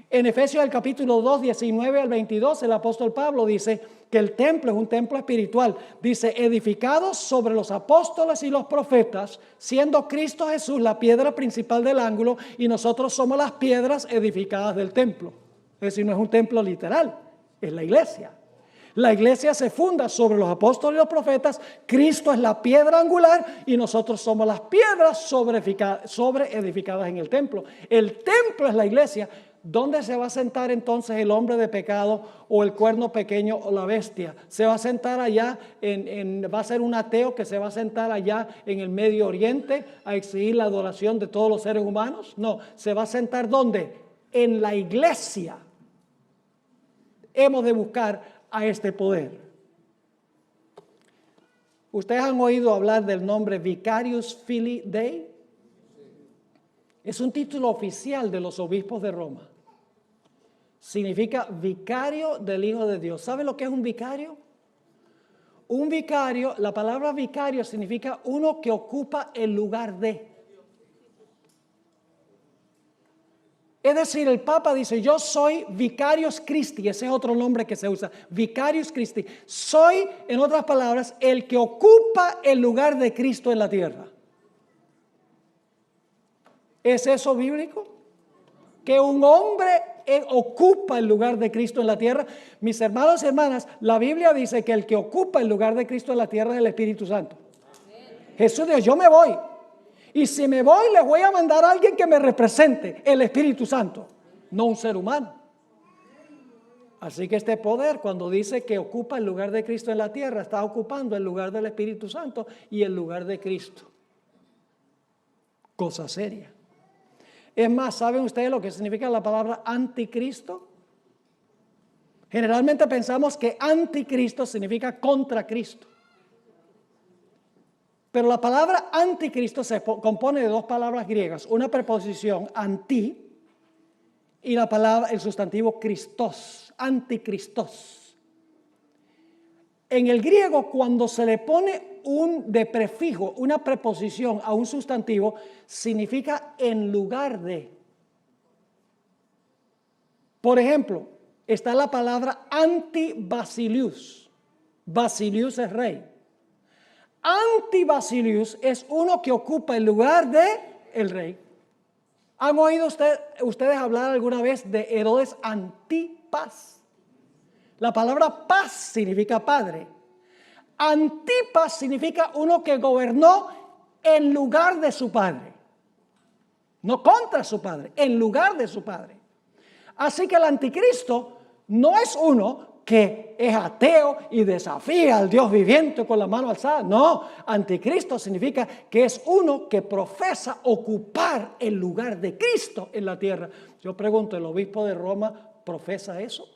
S1: En Efesios el capítulo 2, 19 al 22, el apóstol Pablo dice que el templo es un templo espiritual. Dice, edificados sobre los apóstoles y los profetas, siendo Cristo Jesús la piedra principal del ángulo y nosotros somos las piedras edificadas del templo. Es decir, no es un templo literal, es la iglesia. La iglesia se funda sobre los apóstoles y los profetas, Cristo es la piedra angular y nosotros somos las piedras sobre edificadas en el templo. El templo es la iglesia. ¿Dónde se va a sentar entonces el hombre de pecado o el cuerno pequeño o la bestia? ¿Se va a sentar allá, va a ser un ateo que se va a sentar allá en el Medio Oriente a exigir la adoración de todos los seres humanos? No, se va a sentar ¿dónde? En la iglesia. Hemos de buscar a este poder. ¿Ustedes han oído hablar del nombre Vicarius Filii Dei? Es un título oficial de los obispos de Roma. Significa vicario del Hijo de Dios. ¿Sabe lo que es un vicario? Un vicario, la palabra vicario significa uno que ocupa el lugar de. Es decir, el Papa dice, yo soy Vicarius Christi, ese es otro nombre que se usa, Vicarius Christi. Soy, en otras palabras, el que ocupa el lugar de Cristo en la tierra. ¿Es eso bíblico? Que un hombre ocupa el lugar de Cristo en la tierra. Mis hermanos y hermanas, la Biblia dice que el que ocupa el lugar de Cristo en la tierra es el Espíritu Santo. Jesús dijo, yo me voy. Y si me voy, les voy a mandar a alguien que me represente, el Espíritu Santo, no un ser humano. Así que este poder, cuando dice que ocupa el lugar de Cristo en la tierra, está ocupando el lugar del Espíritu Santo y el lugar de Cristo. Cosa seria. Es más, ¿saben ustedes lo que significa la palabra anticristo? Generalmente pensamos que anticristo significa contra Cristo. Pero la palabra anticristo se compone de dos palabras griegas, una preposición anti y el sustantivo Christos, anticristos. En el griego, cuando se le pone un de prefijo, una preposición a un sustantivo, significa en lugar de. Por ejemplo, está la palabra anti-basilius. Basilius es rey. Anti-basilius es uno que ocupa el lugar de el rey. ¿Han oído ustedes hablar alguna vez de Herodes Antipas? La palabra paz significa padre. Antipas significa uno que gobernó en lugar de su padre. No contra su padre, en lugar de su padre. Así que el anticristo no es uno que es ateo y desafía al Dios viviente con la mano alzada. No, anticristo significa que es uno que profesa ocupar el lugar de Cristo en la tierra. Yo pregunto, ¿el obispo de Roma profesa eso?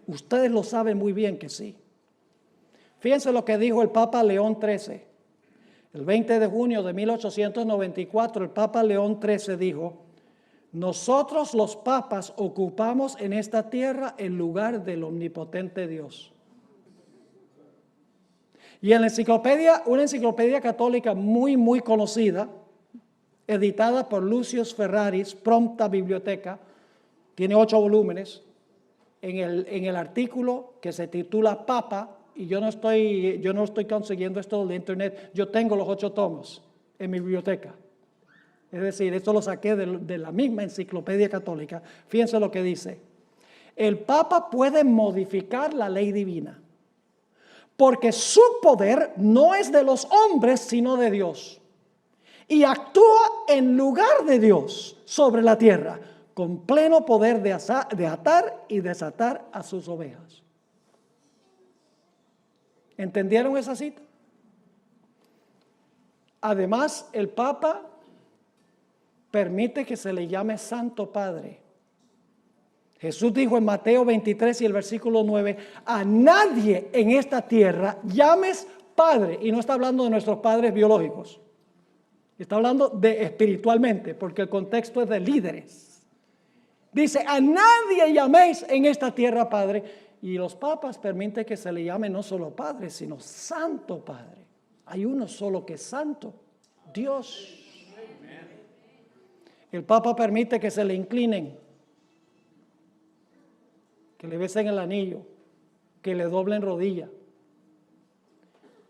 S1: Ustedes lo saben muy bien que sí. Fíjense lo que dijo el Papa León XIII. El 20 de junio de 1894, el Papa León XIII dijo: nosotros los papas ocupamos en esta tierra el lugar del omnipotente Dios. Y en la enciclopedia, una enciclopedia católica muy conocida, editada por Lucius Ferraris, Prompta Biblioteca, tiene 8 volúmenes, en el artículo que se titula Papa, y yo no estoy consiguiendo esto de internet, yo tengo los 8 tomos en mi biblioteca. Es decir, esto lo saqué de la misma enciclopedia católica. Fíjense lo que dice. El Papa puede modificar la ley divina, porque su poder no es de los hombres, sino de Dios. Y actúa en lugar de Dios sobre la tierra, con pleno poder de atar y desatar a sus ovejas. ¿Entendieron esa cita? Además, el Papa permite que se le llame Santo Padre. Jesús dijo en Mateo 23 y el versículo 9, a nadie en esta tierra llames Padre. Y no está hablando de nuestros padres biológicos. Está hablando de espiritualmente, porque el contexto es de líderes. Dice, a nadie llaméis en esta tierra Padre. Y los papas permiten que se le llame no solo Padre, sino Santo Padre. Hay uno solo que es santo, Dios. El Papa permite que se le inclinen, que le besen el anillo, que le doblen rodilla.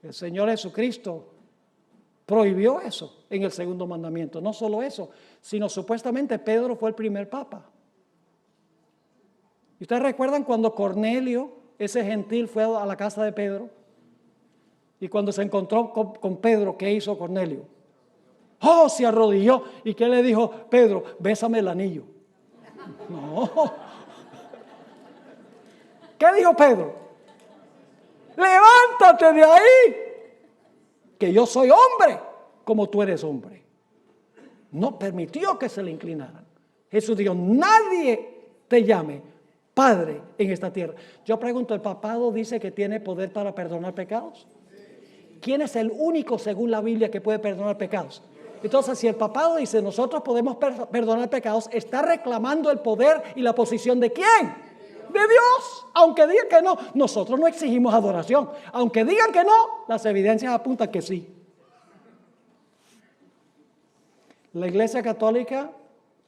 S1: El Señor Jesucristo prohibió eso en el segundo mandamiento. No solo eso, sino supuestamente Pedro fue el primer Papa. ¿Y ustedes recuerdan cuando Cornelio, ese gentil, fue a la casa de Pedro? Y cuando se encontró con Pedro, ¿qué hizo Cornelio? ¡Oh! Se arrodilló. ¿Y qué le dijo Pedro? Bésame el anillo. No. ¿Qué dijo Pedro? Levántate de ahí, que yo soy hombre como tú eres hombre. No permitió que se le inclinaran. Jesús dijo, nadie te llame Padre en esta tierra. Yo pregunto, ¿el papado dice que tiene poder para perdonar pecados? ¿Quién es el único, según la Biblia, que puede perdonar pecados? Entonces, si el papado dice nosotros podemos perdonar pecados, está reclamando el poder y la posición ¿de quién? De Dios. Aunque digan que no, nosotros no exigimos adoración. Aunque digan que no, las evidencias apuntan que sí. La Iglesia Católica,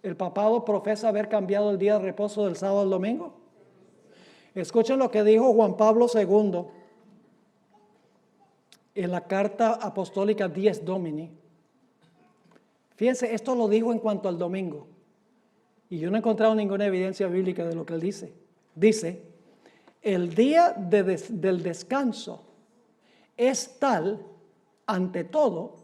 S1: el papado profesa haber cambiado el día de reposo del sábado al domingo. Escuchen lo que dijo Juan Pablo II en la carta apostólica Dies Domini. Fíjense, esto lo dijo en cuanto al domingo. Y yo no he encontrado ninguna evidencia bíblica de lo que él dice. Dice, el día del descanso es tal, ante todo,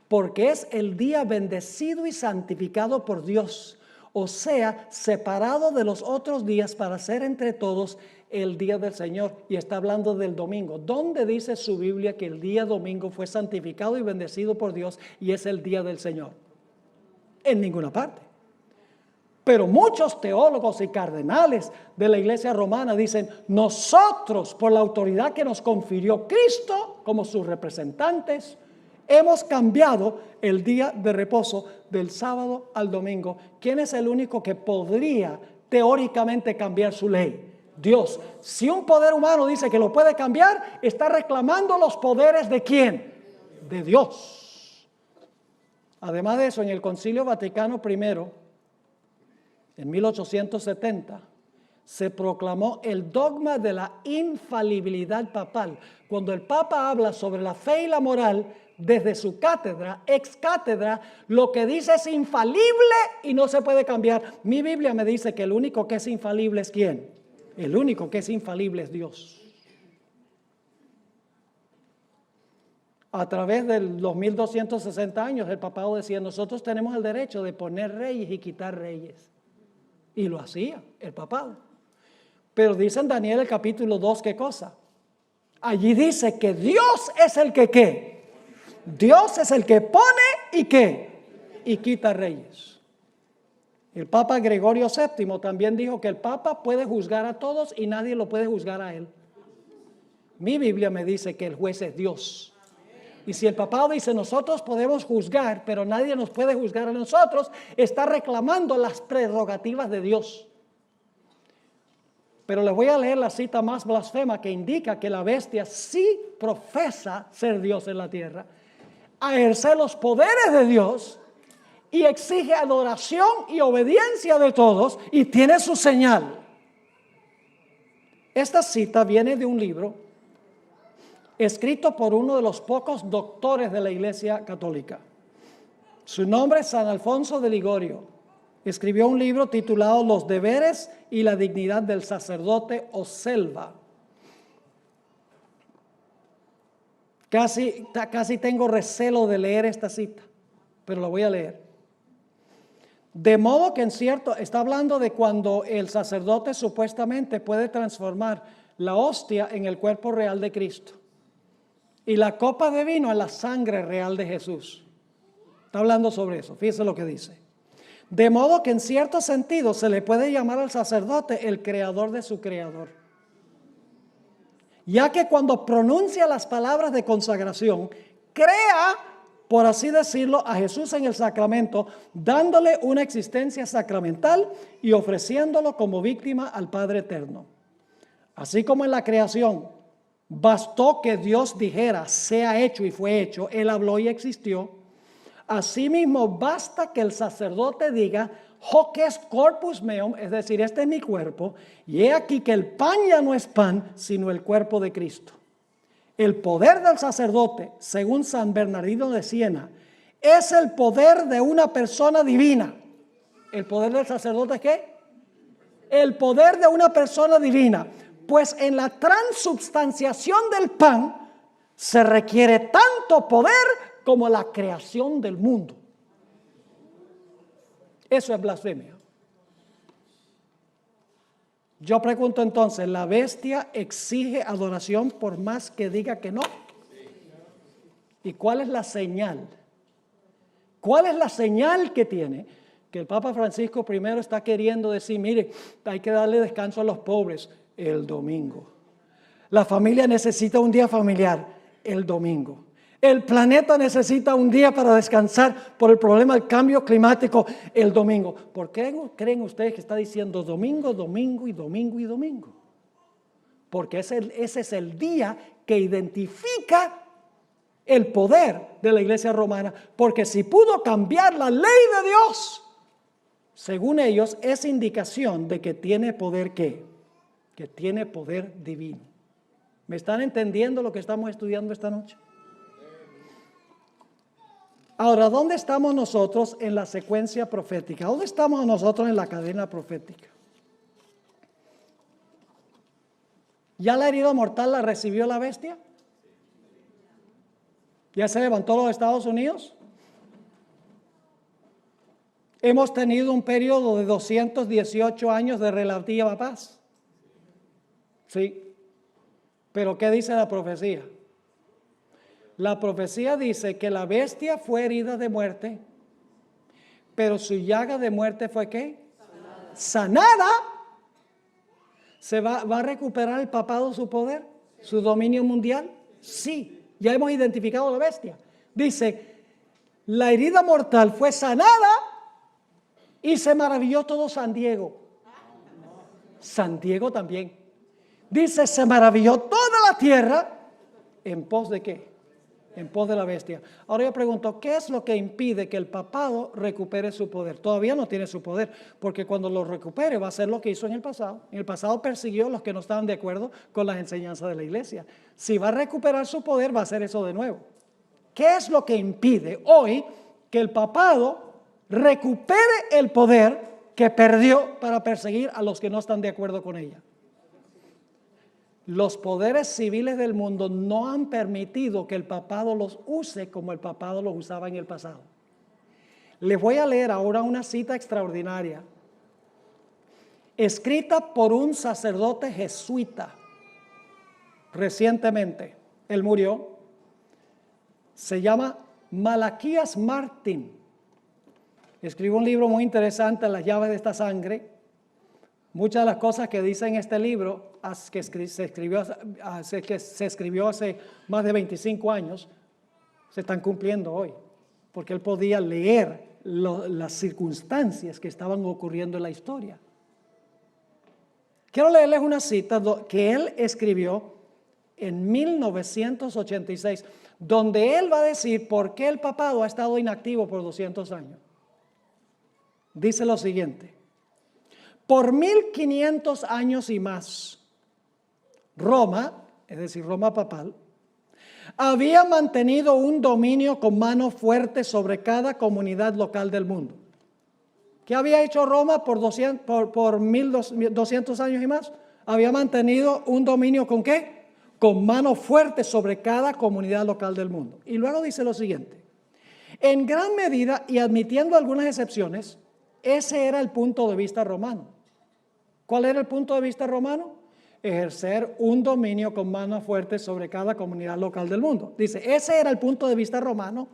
S1: porque es el día bendecido y santificado por Dios. O sea, separado de los otros días para ser entre todos el día del Señor. Y está hablando del domingo. ¿Dónde dice su Biblia que el día domingo fue santificado y bendecido por Dios y es el día del Señor? En ninguna parte. Pero muchos teólogos y cardenales de la Iglesia romana dicen, nosotros, por la autoridad que nos confirió Cristo como sus representantes, hemos cambiado el día de reposo del sábado al domingo. ¿Quién es el único que podría teóricamente cambiar su ley? Dios. Si un poder humano dice que lo puede cambiar, está reclamando los poderes ¿de quién? De Dios. Además de eso, en el Concilio Vaticano I, en 1870, se proclamó el dogma de la infalibilidad papal. Cuando el Papa habla sobre la fe y la moral, desde su cátedra, ex cátedra, lo que dice es infalible y no se puede cambiar. Mi Biblia me dice que el único que es infalible es ¿quién? El único que es infalible es Dios. A través de los 1260 años, el papado decía, nosotros tenemos el derecho de poner reyes y quitar reyes. Y lo hacía el papado. Pero dice en Daniel el capítulo 2, ¿qué cosa? Allí dice que Dios es el que ¿qué? Dios es el que pone y ¿qué? Y quita reyes. El Papa Gregorio VII también dijo que el Papa puede juzgar a todos y nadie lo puede juzgar a él. Mi Biblia me dice que el juez es Dios. Y si el papado dice nosotros podemos juzgar, pero nadie nos puede juzgar a nosotros, está reclamando las prerrogativas de Dios. Pero les voy a leer la cita más blasfema que indica que la bestia sí profesa ser Dios en la tierra, a ejercer los poderes de Dios y exige adoración y obediencia de todos y tiene su señal. Esta cita viene de un libro escrito por uno de los pocos doctores de la Iglesia Católica. Su nombre es San Alfonso de Ligorio. Escribió un libro titulado Los deberes y la dignidad del sacerdote o selva. Casi tengo recelo de leer esta cita, pero la voy a leer. De modo que está hablando de cuando el sacerdote supuestamente puede transformar la hostia en el cuerpo real de Cristo y la copa de vino en la sangre real de Jesús. Está hablando sobre eso, fíjese lo que dice. De modo que en cierto sentido se le puede llamar al sacerdote el creador de su creador. Ya que cuando pronuncia las palabras de consagración, crea, por así decirlo, a Jesús en el sacramento, dándole una existencia sacramental y ofreciéndolo como víctima al Padre Eterno. Así como en la creación, bastó que Dios dijera, sea hecho y fue hecho, Él habló y existió. Asimismo, basta que el sacerdote diga, hoc est corpus meum, es decir, este es mi cuerpo, y he aquí que el pan ya no es pan, sino el cuerpo de Cristo. El poder del sacerdote, según San Bernardino de Siena, es el poder de una persona divina. ¿El poder del sacerdote es qué? El poder de una persona divina. Pues en la transubstanciación del pan se requiere tanto poder como la creación del mundo. Eso es blasfemia. Yo pregunto entonces, ¿la bestia exige adoración por más que diga que no? ¿Y cuál es la señal? ¿Cuál es la señal que tiene? Que el Papa Francisco I está queriendo decir, mire, hay que darle descanso a los pobres el domingo. La familia necesita un día familiar el domingo. El planeta necesita un día para descansar por el problema del cambio climático el domingo. ¿Por qué creen ustedes que está diciendo domingo, domingo y domingo y domingo? Porque ese es el día que identifica el poder de la Iglesia romana. Porque si pudo cambiar la ley de Dios, según ellos, es indicación de que tiene poder ¿qué? Que tiene poder divino. ¿Me están entendiendo lo que estamos estudiando esta noche? Ahora, ¿dónde estamos nosotros en la secuencia profética? ¿Dónde estamos nosotros en la cadena profética? ¿Ya la herida mortal la recibió la bestia? ¿Ya se levantó los Estados Unidos? Hemos tenido un periodo de 218 años de relativa paz. Sí. Pero ¿qué dice la profecía? La profecía dice que la bestia fue herida de muerte, pero su llaga de muerte fue ¿qué? Sanada. ¿Se va a recuperar el papado su poder, su dominio mundial? Sí, ya hemos identificado la bestia. Dice, la herida mortal fue sanada y se maravilló todo San Diego. San Diego también. Dice, se maravilló toda la tierra en pos de ¿qué? En pos de la bestia. Ahora yo pregunto, ¿qué es lo que impide que el papado recupere su poder? Todavía no tiene su poder, porque cuando lo recupere va a ser lo que hizo en el pasado. En el pasado persiguió a los que no estaban de acuerdo con las enseñanzas de la iglesia. Si va a recuperar su poder, va a hacer eso de nuevo. ¿Qué es lo que impide hoy que el papado recupere el poder que perdió para perseguir a los que no están de acuerdo con ella? Los poderes civiles del mundo no han permitido que el papado los use como el papado los usaba en el pasado. Les voy a leer ahora una cita extraordinaria, escrita por un sacerdote jesuita recientemente. Él murió. Se llama Malaquías Martín. Escribió un libro muy interesante, Las llaves de esta sangre. Muchas de las cosas que dice en este libro, que se escribió hace más de 25 años, se están cumpliendo hoy, porque él podía leer las circunstancias que estaban ocurriendo en la historia. Quiero leerles una cita que él escribió en 1986, donde él va a decir por qué el papado ha estado inactivo por 200 años. Dice lo siguiente: por 1500 años y más, Roma, es decir, Roma papal, había mantenido un dominio con mano fuerte sobre cada comunidad local del mundo. ¿Qué había hecho Roma por 1200 años y más? Había mantenido un dominio ¿con qué? Con mano fuerte sobre cada comunidad local del mundo. Y luego dice lo siguiente: en gran medida, y admitiendo algunas excepciones, ese era el punto de vista romano. ¿Cuál era el punto de vista romano? Ejercer un dominio con mano fuerte sobre cada comunidad local del mundo. Dice, ese era el punto de vista romano,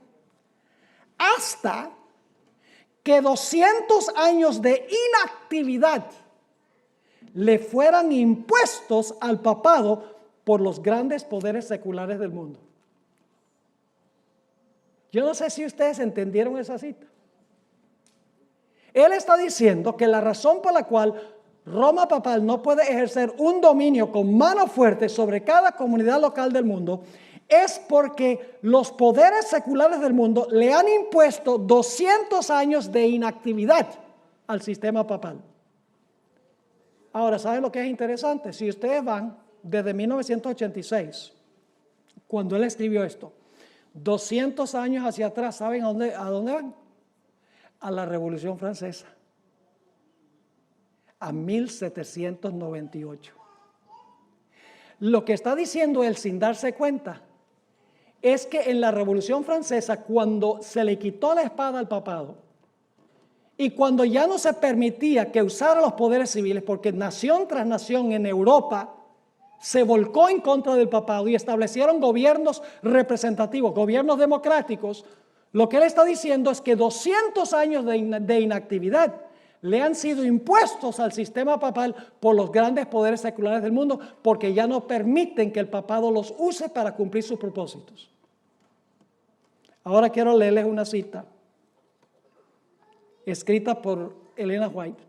S1: hasta que 200 años de inactividad le fueran impuestos al papado por los grandes poderes seculares del mundo. Yo no sé si ustedes entendieron esa cita. Él está diciendo que la razón por la cual Roma papal no puede ejercer un dominio con mano fuerte sobre cada comunidad local del mundo es porque los poderes seculares del mundo le han impuesto 200 años de inactividad al sistema papal. Ahora, ¿saben lo que es interesante? Si ustedes van desde 1986, cuando él escribió esto, 200 años hacia atrás, ¿saben a dónde van? A la Revolución Francesa, a 1798. Lo que está diciendo él sin darse cuenta es que en la Revolución Francesa, cuando se le quitó la espada al papado y cuando ya no se permitía que usara los poderes civiles, porque nación tras nación en Europa se volcó en contra del papado y establecieron gobiernos representativos, gobiernos democráticos, lo que él está diciendo es que 200 años de inactividad le han sido impuestos al sistema papal por los grandes poderes seculares del mundo, porque ya no permiten que el papado los use para cumplir sus propósitos. Ahora quiero leerles una cita escrita por Elena White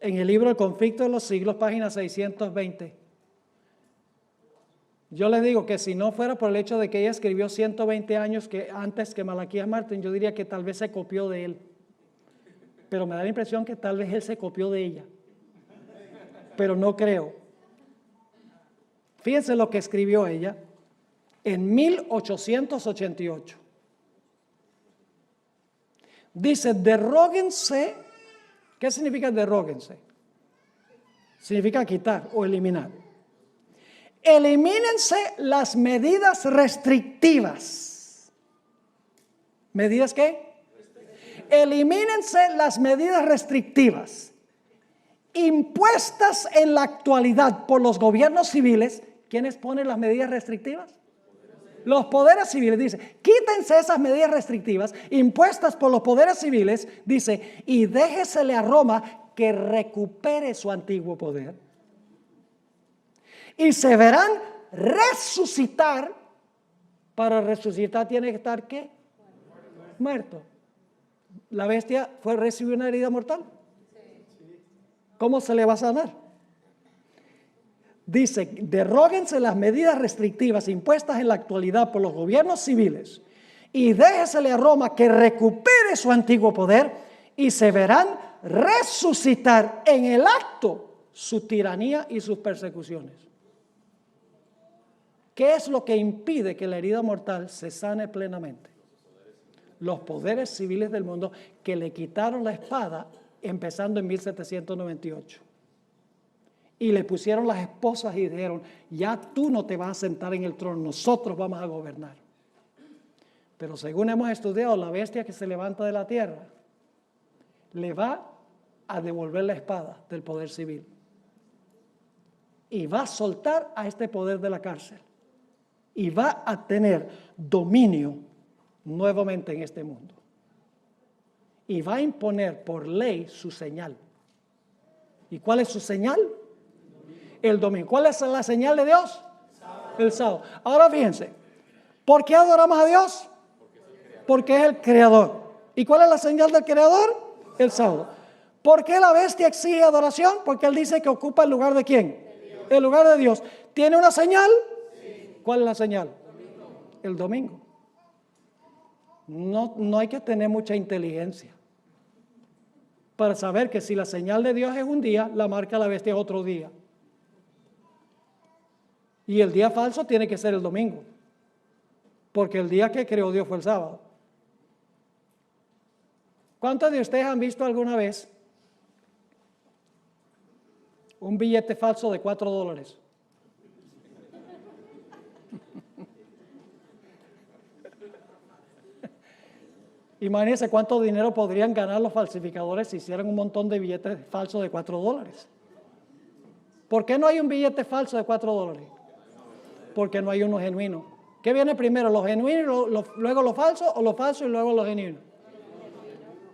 S1: en el libro El conflicto de los siglos, página 620. Yo les digo que si no fuera por el hecho de que ella escribió 120 años antes que Malaquías Martín, yo diría que tal vez se copió de él. Pero me da la impresión que tal vez él se copió de ella. Pero no creo. Fíjense lo que escribió ella en 1888. Dice, derróguense. ¿Qué significa derróguense? Significa quitar o eliminar. Elimínense las medidas restrictivas. ¿Medidas qué? Elimínense las medidas restrictivas impuestas en la actualidad por los gobiernos civiles. ¿Quiénes ponen las medidas restrictivas? Los poderes civiles. Dice, quítense esas medidas restrictivas impuestas por los poderes civiles, dice, y déjesele a Roma que recupere su antiguo poder. Y se verán resucitar. Para resucitar tiene que estar ¿qué? Muerto. La bestia recibió una herida mortal. ¿Cómo se le va a sanar? Dice, deróguense las medidas restrictivas impuestas en la actualidad por los gobiernos civiles y déjesele a Roma que recupere su antiguo poder y se verán resucitar en el acto su tiranía y sus persecuciones. ¿Qué es lo que impide que la herida mortal se sane plenamente? Los poderes civiles del mundo que le quitaron la espada empezando en 1798. Y le pusieron las esposas y dijeron, ya tú no te vas a sentar en el trono, nosotros vamos a gobernar. Pero según hemos estudiado, la bestia que se levanta de la tierra le va a devolver la espada del poder civil. Y va a soltar a este poder de la cárcel. Y va a tener dominio nuevamente en este mundo. Y va a imponer por ley su señal. ¿Y cuál es su señal? El domingo. ¿Cuál es la señal de Dios? El sábado. Ahora fíjense, ¿por qué adoramos a Dios? Porque es el creador. ¿Y cuál es la señal del creador? El sábado. ¿Por qué la bestia exige adoración? Porque él dice que ocupa el lugar de ¿quién? El lugar de Dios. ¿Tiene una señal? ¿Cuál es la señal? El domingo. No hay que tener mucha inteligencia para saber que si la señal de Dios es un día, la marca de la bestia es otro día. Y el día falso tiene que ser el domingo, porque el día que creó Dios fue el sábado. ¿Cuántos de ustedes han visto alguna vez un billete falso de $4? Imagínense cuánto dinero podrían ganar los falsificadores si hicieran un montón de billetes falsos de $4. ¿Por qué no hay un billete falso de $4? Porque no hay uno genuino. ¿Qué viene primero, los genuinos, luego los falsos, o los falsos y luego los genuinos?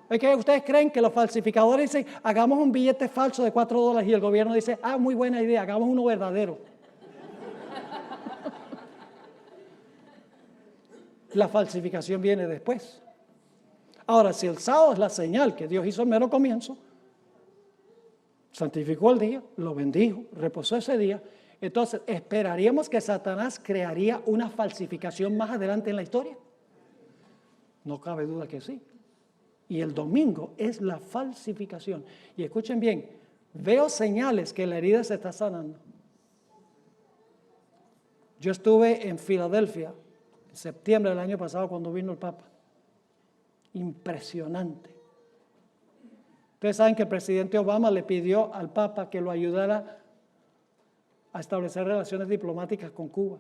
S1: ¿Es que ustedes creen que los falsificadores dicen, hagamos un billete falso de $4 y el gobierno dice, muy buena idea, hagamos uno verdadero? La falsificación viene después. Ahora, si el sábado es la señal que Dios hizo al mero comienzo, santificó el día, lo bendijo, reposó ese día, entonces esperaríamos que Satanás crearía una falsificación más adelante en la historia. No cabe duda que sí. Y el domingo es la falsificación. Y escuchen bien, veo señales que la herida se está sanando. Yo estuve en Filadelfia en septiembre del año pasado cuando vino el Papa. Impresionante. Ustedes saben que el presidente Obama le pidió al Papa que lo ayudara a establecer relaciones diplomáticas con Cuba.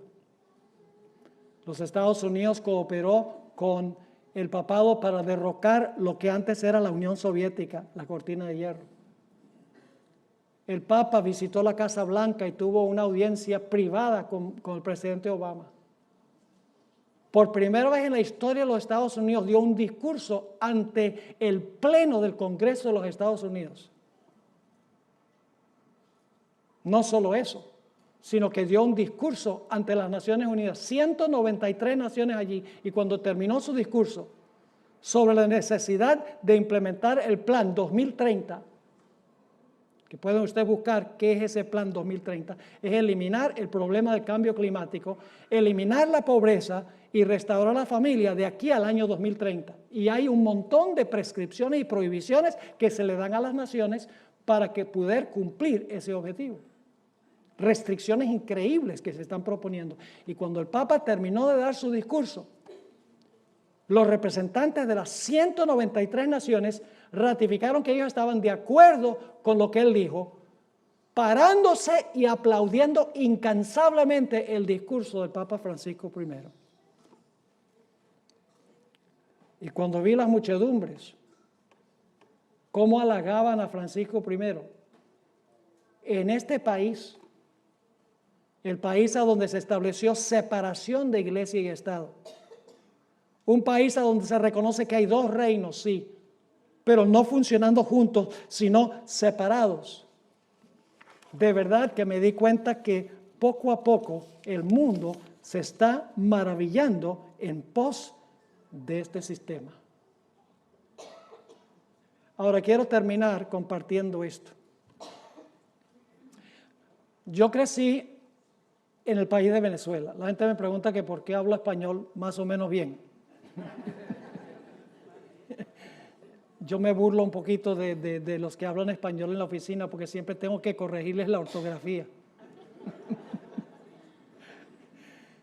S1: Los Estados Unidos cooperó con el papado para derrocar lo que antes era la Unión Soviética, la cortina de hierro. El Papa visitó la Casa Blanca y tuvo una audiencia privada con el presidente Obama. Por primera vez en la historia de los Estados Unidos dio un discurso ante el Pleno del Congreso de los Estados Unidos. No solo eso, sino que dio un discurso ante las Naciones Unidas, 193 naciones allí, y cuando terminó su discurso sobre la necesidad de implementar el Plan 2030, que pueden ustedes buscar qué es ese Plan 2030, es eliminar el problema del cambio climático, eliminar la pobreza y restaurar la familia de aquí al año 2030. Y hay un montón de prescripciones y prohibiciones que se le dan a las naciones para que poder cumplir ese objetivo. Restricciones increíbles que se están proponiendo. Y cuando el Papa terminó de dar su discurso, los representantes de las 193 naciones ratificaron que ellos estaban de acuerdo con lo que él dijo, parándose y aplaudiendo incansablemente el discurso del Papa Francisco I. Y cuando vi las muchedumbres, cómo halagaban a Francisco I, en este país, el país a donde se estableció separación de iglesia y Estado, un país a donde se reconoce que hay dos reinos, sí, pero no funcionando juntos, sino separados. De verdad que me di cuenta que poco a poco el mundo se está maravillando en pos de este sistema. Ahora quiero terminar compartiendo esto. Yo crecí en el país de Venezuela. La gente me pregunta que por qué hablo español más o menos bien. Yo me burlo un poquito de los que hablan español en la oficina porque siempre tengo que corregirles la ortografía.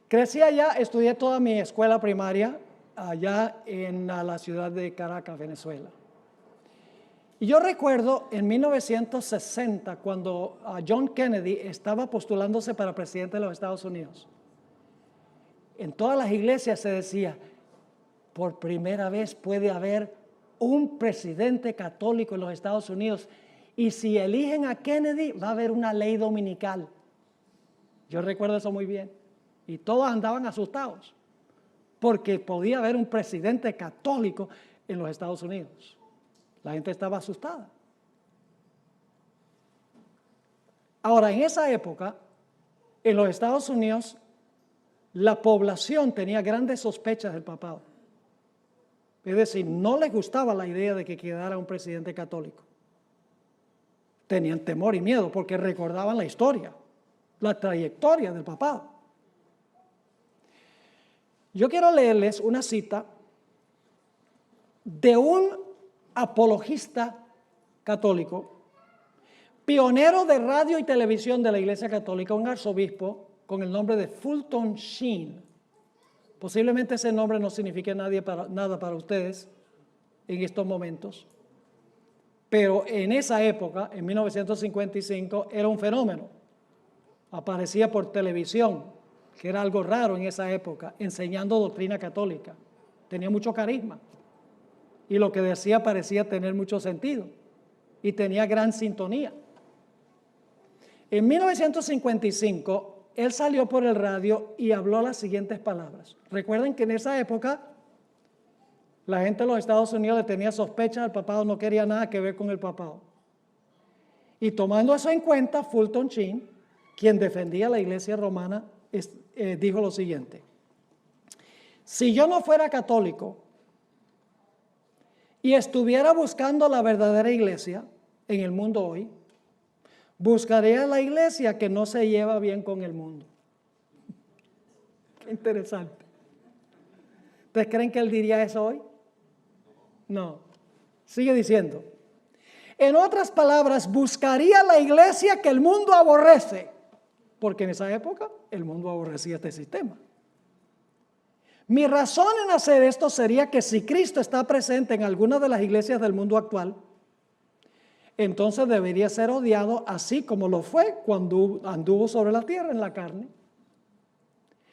S1: Crecí allá, estudié toda mi escuela primaria allá en la ciudad de Caracas, Venezuela. Y yo recuerdo en 1960 cuando John Kennedy estaba postulándose para presidente de los Estados Unidos. En todas las iglesias se decía, por primera vez puede haber un presidente católico en los Estados Unidos y si eligen a Kennedy va a haber una ley dominical. Yo recuerdo eso muy bien. Y todos andaban asustados porque podía haber un presidente católico en los Estados Unidos. La gente estaba asustada. Ahora, en esa época, en los Estados Unidos, la población tenía grandes sospechas del papado. Es decir, no les gustaba la idea de que quedara un presidente católico. Tenían temor y miedo porque recordaban la historia, la trayectoria del papado. Yo quiero leerles una cita de un apologista católico, pionero de radio y televisión de la Iglesia Católica, un arzobispo con el nombre de Fulton Sheen. Posiblemente ese nombre no signifique nada para ustedes en estos momentos, pero en esa época, en 1955, era un fenómeno. Aparecía por televisión, que era algo raro en esa época, enseñando doctrina católica. Tenía mucho carisma. Y lo que decía parecía tener mucho sentido. Y tenía gran sintonía. En 1955, él salió por el radio y habló las siguientes palabras. Recuerden que en esa época, la gente de los Estados Unidos le tenía sospecha al papado, no quería nada que ver con el papado. Y tomando eso en cuenta, Fulton Sheen, quien defendía la iglesia romana, dijo lo siguiente: si yo no fuera católico y estuviera buscando la verdadera iglesia en el mundo hoy, buscaría la iglesia que no se lleva bien con el mundo. Qué interesante. ¿Ustedes creen que él diría eso hoy? No. Sigue diciendo. En otras palabras, buscaría la iglesia que el mundo aborrece, porque en esa época el mundo aborrecía este sistema. Mi razón en hacer esto sería que si Cristo está presente en alguna de las iglesias del mundo actual, entonces debería ser odiado así como lo fue cuando anduvo sobre la tierra en la carne.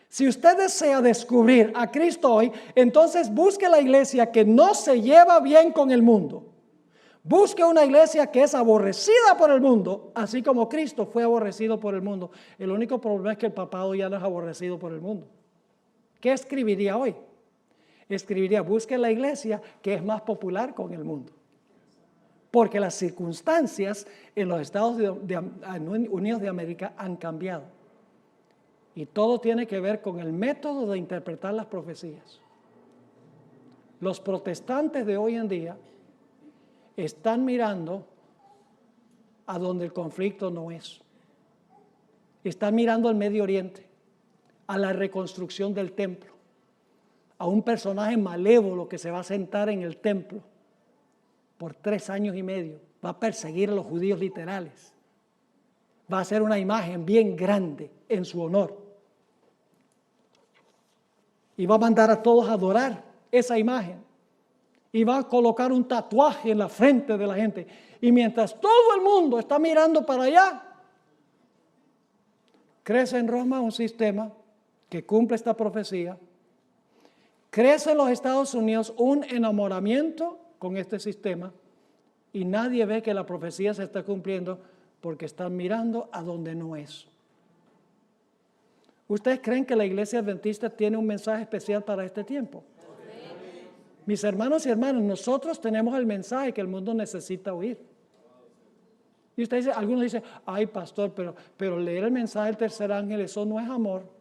S1: Si usted desea descubrir a Cristo hoy, entonces busque la iglesia que no se lleva bien con el mundo. Busque una iglesia que es aborrecida por el mundo, así como Cristo fue aborrecido por el mundo. El único problema es que el papado ya no es aborrecido por el mundo. ¿Qué escribiría hoy? Escribiría, busque la iglesia que es más popular con el mundo. Porque las circunstancias en los Estados Unidos de América han cambiado. Y todo tiene que ver con el método de interpretar las profecías. Los protestantes de hoy en día están mirando a donde el conflicto no es. Están mirando al Medio Oriente, a la reconstrucción del templo, a un personaje malévolo que se va a sentar en el templo por 3 años y medio, va a perseguir a los judíos literales, va a hacer una imagen bien grande en su honor y va a mandar a todos a adorar esa imagen y va a colocar un tatuaje en la frente de la gente, y mientras todo el mundo está mirando para allá, crece en Roma un sistema que cumple esta profecía. Crece en los Estados Unidos un enamoramiento con este sistema y nadie ve que la profecía se está cumpliendo porque están mirando a donde no es. ¿Ustedes creen que la iglesia adventista tiene un mensaje especial para este tiempo? Mis hermanos y hermanas, nosotros tenemos el mensaje que el mundo necesita oír. Y usted dice, algunos dicen, ay pastor, pero leer el mensaje del tercer ángel, eso no es amor.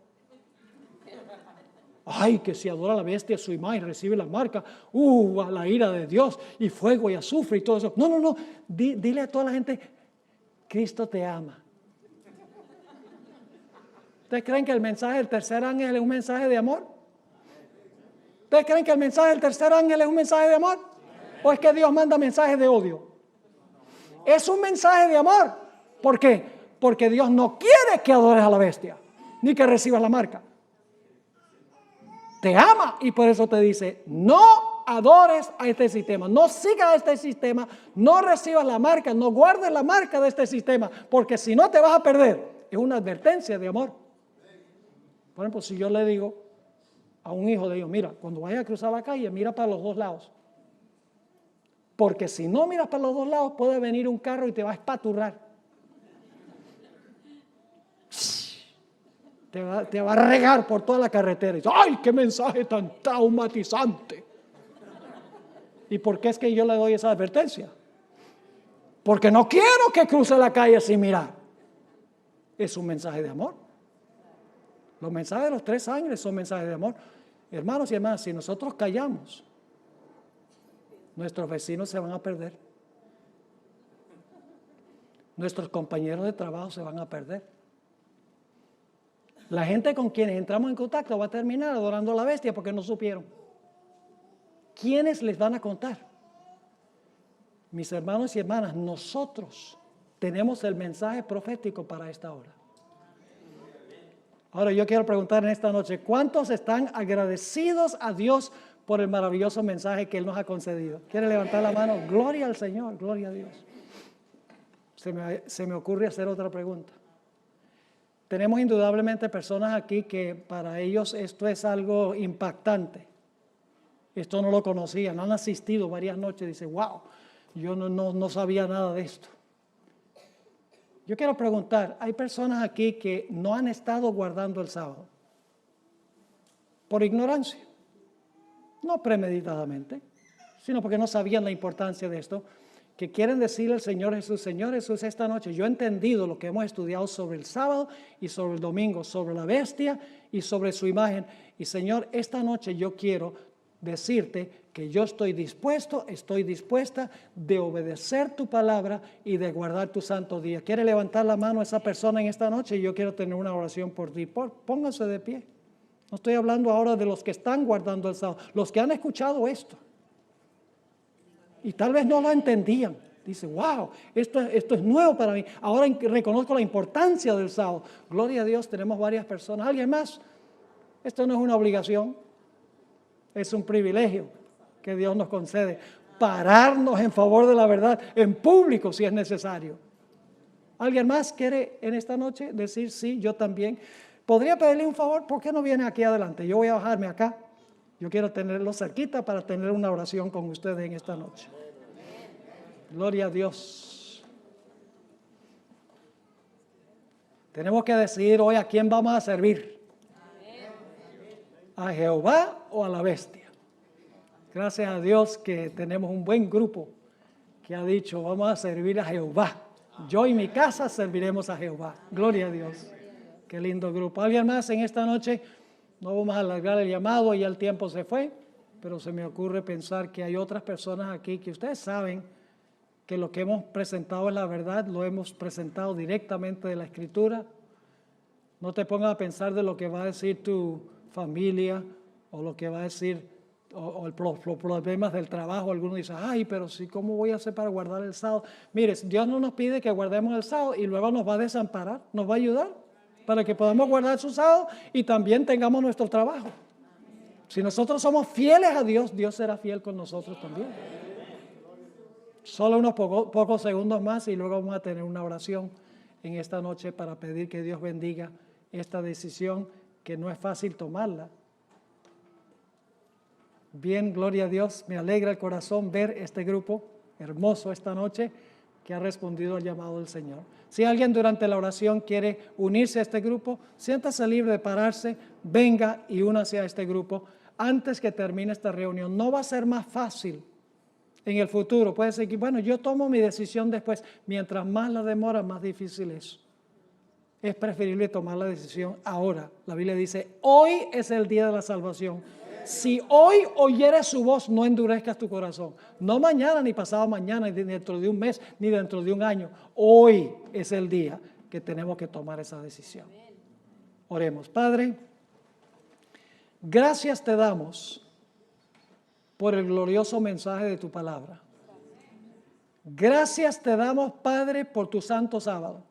S1: Ay, que si adora a la bestia su imagen, recibe la marca, a la ira de Dios, y fuego y azufre y todo eso. No, dile a toda la gente, Cristo te ama. ¿Ustedes creen que el mensaje del tercer ángel es un mensaje de amor? ¿Ustedes creen que el mensaje del tercer ángel es un mensaje de amor? ¿O es que Dios manda mensajes de odio? Es un mensaje de amor. ¿Por qué? Porque Dios no quiere que adores a la bestia, ni que recibas la marca. Te ama y por eso te dice, no adores a este sistema, no sigas este sistema, no recibas la marca, no guardes la marca de este sistema, porque si no te vas a perder. Es una advertencia de amor. Por ejemplo, si yo le digo a un hijo de Dios, mira, cuando vayas a cruzar la calle, mira para los dos lados. Porque si no miras para los dos lados, puede venir un carro y te va a espaturrar. Te va a regar por toda la carretera. Y dice, ¡ay, qué mensaje tan traumatizante! ¿Y por qué es que yo le doy esa advertencia? Porque no quiero que cruce la calle sin mirar. Es un mensaje de amor. Los mensajes de los tres ángeles son mensajes de amor. Hermanos y hermanas, si nosotros callamos, nuestros vecinos se van a perder. Nuestros compañeros de trabajo se van a perder. La gente con quienes entramos en contacto va a terminar adorando a la bestia porque no supieron. ¿Quiénes les van a contar? Mis hermanos y hermanas, nosotros tenemos el mensaje profético para esta hora. Ahora yo quiero preguntar en esta noche, ¿cuántos están agradecidos a Dios por el maravilloso mensaje que Él nos ha concedido? ¿Quiere levantar la mano? Gloria al Señor, gloria a Dios. Se me ocurre hacer otra pregunta. Tenemos indudablemente personas aquí que para ellos esto es algo impactante. Esto no lo conocían, han asistido varias noches y dicen, wow, yo no sabía nada de esto. Yo quiero preguntar, hay personas aquí que no han estado guardando el sábado por ignorancia, no premeditadamente, sino porque no sabían la importancia de esto, que quieren decirle al Señor Jesús, esta noche yo he entendido lo que hemos estudiado sobre el sábado y sobre el domingo, sobre la bestia y sobre su imagen. Y Señor, esta noche yo quiero decirte que yo estoy dispuesta de obedecer tu palabra y de guardar tu santo día. ¿Quiere levantar la mano a esa persona en esta noche? Yo quiero tener una oración por ti. Pónganse de pie. No estoy hablando ahora de los que están guardando el sábado, los que han escuchado esto. Y tal vez no lo entendían. Dice, wow, esto es nuevo para mí. Ahora reconozco la importancia del sábado. Gloria a Dios, tenemos varias personas. ¿Alguien más? Esto no es una obligación. Es un privilegio que Dios nos concede. Pararnos en favor de la verdad en público si es necesario. ¿Alguien más quiere en esta noche decir, sí, yo también? ¿Podría pedirle un favor? ¿Por qué no viene aquí adelante? Yo voy a bajarme acá. Yo quiero tenerlo cerquita para tener una oración con ustedes en esta noche. Gloria a Dios. Tenemos que decidir hoy a quién vamos a servir. ¿A Jehová o a la bestia? Gracias a Dios que tenemos un buen grupo que ha dicho, vamos a servir a Jehová. Yo y mi casa serviremos a Jehová. Gloria a Dios. Qué lindo grupo. ¿Alguien más en esta noche? No vamos a alargar el llamado, ya el tiempo se fue, pero se me ocurre pensar que hay otras personas aquí que ustedes saben que lo que hemos presentado es la verdad, lo hemos presentado directamente de la Escritura. No te pongas a pensar de lo que va a decir tu familia o lo que va a decir o los problemas del trabajo. Algunos dicen, ay, pero sí, ¿cómo voy a hacer para guardar el sábado? Mire, Dios no nos pide que guardemos el sábado y luego nos va a desamparar, nos va a ayudar para que podamos guardar su sábado y también tengamos nuestro trabajo. Si nosotros somos fieles a Dios, Dios será fiel con nosotros también. Solo unos pocos segundos más y luego vamos a tener una oración en esta noche para pedir que Dios bendiga esta decisión que no es fácil tomarla. Bien, gloria a Dios, me alegra el corazón ver este grupo hermoso esta noche que ha respondido al llamado del Señor. Si alguien durante la oración quiere unirse a este grupo, siéntase libre de pararse, venga y únase a este grupo antes que termine esta reunión. No va a ser más fácil en el futuro. Puede ser que, bueno, yo tomo mi decisión después. Mientras más la demora, más difícil es. Es preferible tomar la decisión ahora. La Biblia dice, hoy es el día de la salvación. Si hoy oyeres su voz, no endurezcas tu corazón. No mañana, ni pasado mañana, ni dentro de un mes, ni dentro de un año. Hoy es el día que tenemos que tomar esa decisión. Oremos. Padre, gracias te damos por el glorioso mensaje de tu palabra. Gracias te damos, Padre, por tu santo sábado.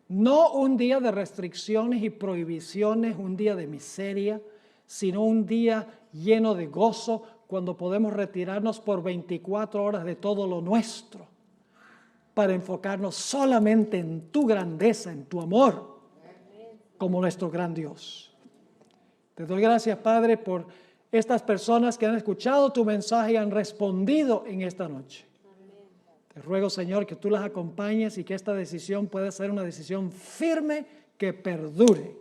S1: No un día de restricciones y prohibiciones, un día de miseria, sino un día lleno de gozo cuando podemos retirarnos por 24 horas de todo lo nuestro para enfocarnos solamente en tu grandeza, en tu amor, como nuestro gran Dios. Te doy gracias, Padre, por estas personas que han escuchado tu mensaje y han respondido en esta noche. Te ruego, Señor, que tú las acompañes y que esta decisión pueda ser una decisión firme que perdure.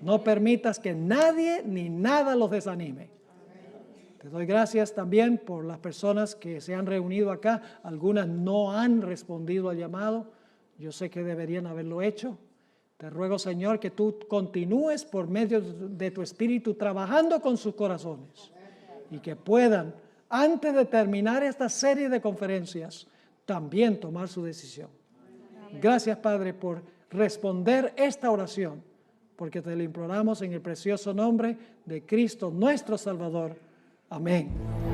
S1: No permitas que nadie ni nada los desanime. Te doy gracias también por las personas que se han reunido acá. Algunas no han respondido al llamado. Yo sé que deberían haberlo hecho. Te ruego, Señor, que tú continúes por medio de tu Espíritu trabajando con sus corazones y que puedan, antes de terminar esta serie de conferencias, también tomar su decisión. Gracias, Padre, por responder esta oración, porque te lo imploramos en el precioso nombre de Cristo, nuestro Salvador. Amén.